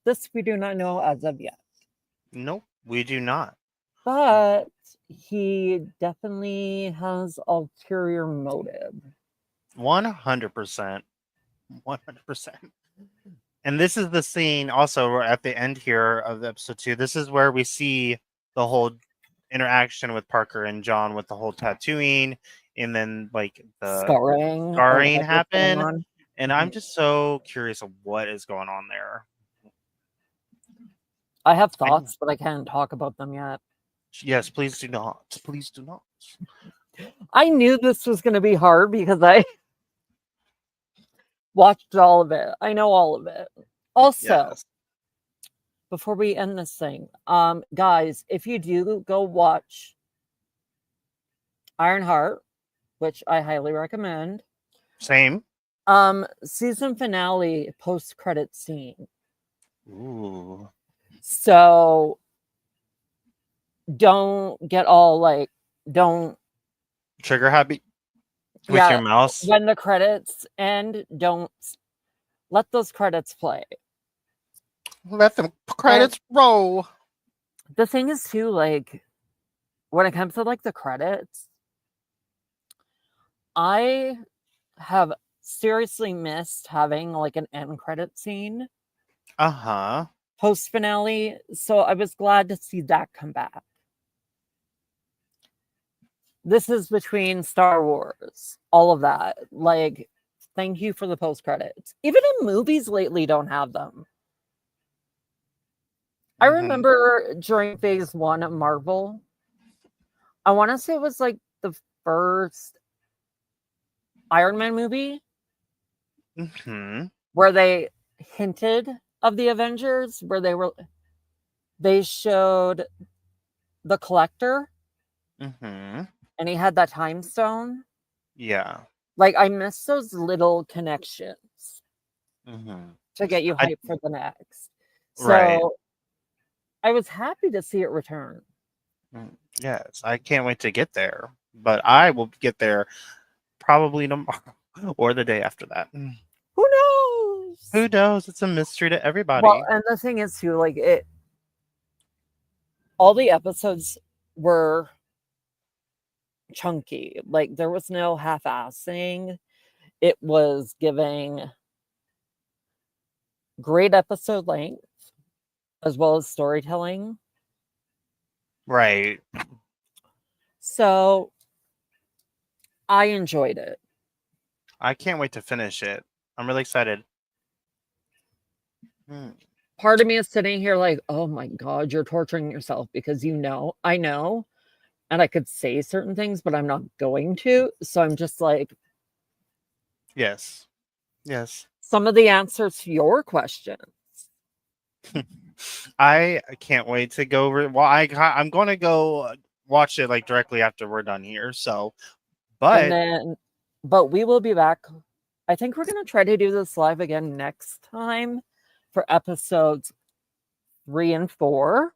[SPEAKER 2] This we do not know as of yet.
[SPEAKER 3] Nope, we do not.
[SPEAKER 2] But he definitely has ulterior motive.
[SPEAKER 3] 100%. 100%. And this is the scene also at the end here of episode 2. This is where we see the whole interaction with Parker and John with the whole tattooing and then like the
[SPEAKER 2] Scarring
[SPEAKER 3] happen. And I'm just so curious of what is going on there.
[SPEAKER 2] I have thoughts, but I can't talk about them yet.
[SPEAKER 3] Yes, please do not. Please do not.
[SPEAKER 2] I knew this was going to be hard because I watched all of it. I know all of it. Also,
[SPEAKER 3] Yes.
[SPEAKER 2] before we end this thing, guys, if you do go watch Ironheart, which I highly recommend.
[SPEAKER 3] Same.
[SPEAKER 2] Season finale post-credit scene.
[SPEAKER 3] Ooh.
[SPEAKER 2] So don't get all like, don't
[SPEAKER 3] Trigger happy with your mouse.
[SPEAKER 2] When the credits end, don't let those credits play.
[SPEAKER 3] Let the credits roll.
[SPEAKER 2] The thing is too, like, when it comes to like the credits, I have seriously missed having like an end credit scene.
[SPEAKER 3] Uh-huh.
[SPEAKER 2] Post finale. So I was glad to see that come back. This is between Star Wars, all of that. Like, thank you for the post credits. Even in movies lately don't have them. I remember during phase 1 of Marvel, I want to say it was like the first Iron Man movie where they hinted of the Avengers, where they showed the Collector and he had that time stone.
[SPEAKER 3] Yeah.
[SPEAKER 2] Like, I miss those little connections to get you hyped for the next. So I was happy to see it return.
[SPEAKER 3] Yes, I can't wait to get there. But I will get there probably tomorrow or the day after that.
[SPEAKER 2] Who knows?
[SPEAKER 3] Who knows? It's a mystery to everybody.
[SPEAKER 2] Well, and the thing is too, like, all the episodes were chunky. Like, there was no half-assing. It was giving great episode length as well as storytelling.
[SPEAKER 3] Right.
[SPEAKER 2] So I enjoyed it.
[SPEAKER 3] I can't wait to finish it. I'm really excited.
[SPEAKER 2] Part of me is sitting here like, oh my God, you're torturing yourself because I know, and I could say certain things, but I'm not going to. So I'm just like,
[SPEAKER 3] yes. Yes.
[SPEAKER 2] Some of the answers to your questions.
[SPEAKER 3] I can't wait to go. I'm going to go watch it like directly after we're done here. So, but
[SPEAKER 2] we will be back. I think we're going to try to do this live again next time for episodes 3 and 4.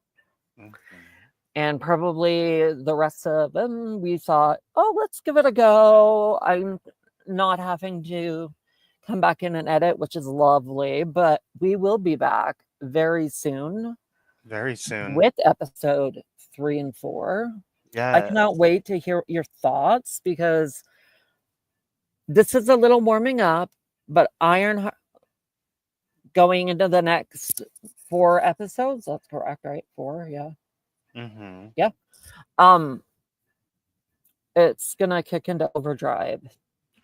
[SPEAKER 2] And probably the rest of them, we thought, oh, let's give it a go. I'm not having to come back in and edit, which is lovely. But we will be back very soon.
[SPEAKER 3] Very soon.
[SPEAKER 2] With episode 3 and 4.
[SPEAKER 3] Yeah.
[SPEAKER 2] I cannot wait to hear your thoughts because this is a little warming up, but Ironheart going into the next 4 episodes. That's correct, right? 4, yeah. Yeah. It's gonna kick into overdrive,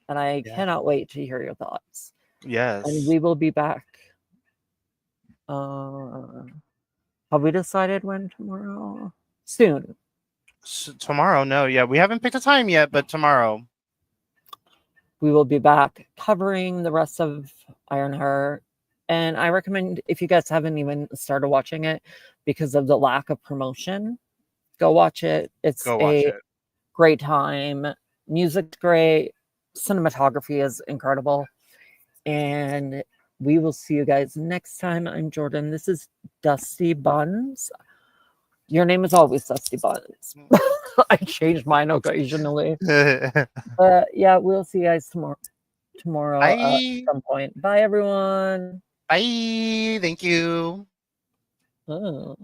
[SPEAKER 2] and I cannot wait to hear your thoughts.
[SPEAKER 3] Yes.
[SPEAKER 2] And we will be back. Have we decided when tomorrow? Soon.
[SPEAKER 3] Tomorrow? No, yeah, we haven't picked a time yet, but tomorrow
[SPEAKER 2] we will be back covering the rest of Ironheart And I recommend, if you guys haven't even started watching it because of the lack of promotion, go watch it. It's
[SPEAKER 3] Go watch it.
[SPEAKER 2] great time. Music's great. Cinematography is incredible. And we will see you guys next time. I'm Jordyn. This is Dusty Buns. Your name is always Dusty Buns. I change mine occasionally. Yeah, we'll see you guys tomorrow
[SPEAKER 3] Bye.
[SPEAKER 2] at some point. Bye, everyone.
[SPEAKER 3] Bye. Thank you.
[SPEAKER 2] Oh,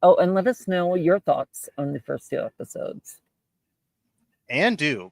[SPEAKER 2] and let us know your thoughts on the first 2 episodes.
[SPEAKER 3] And do.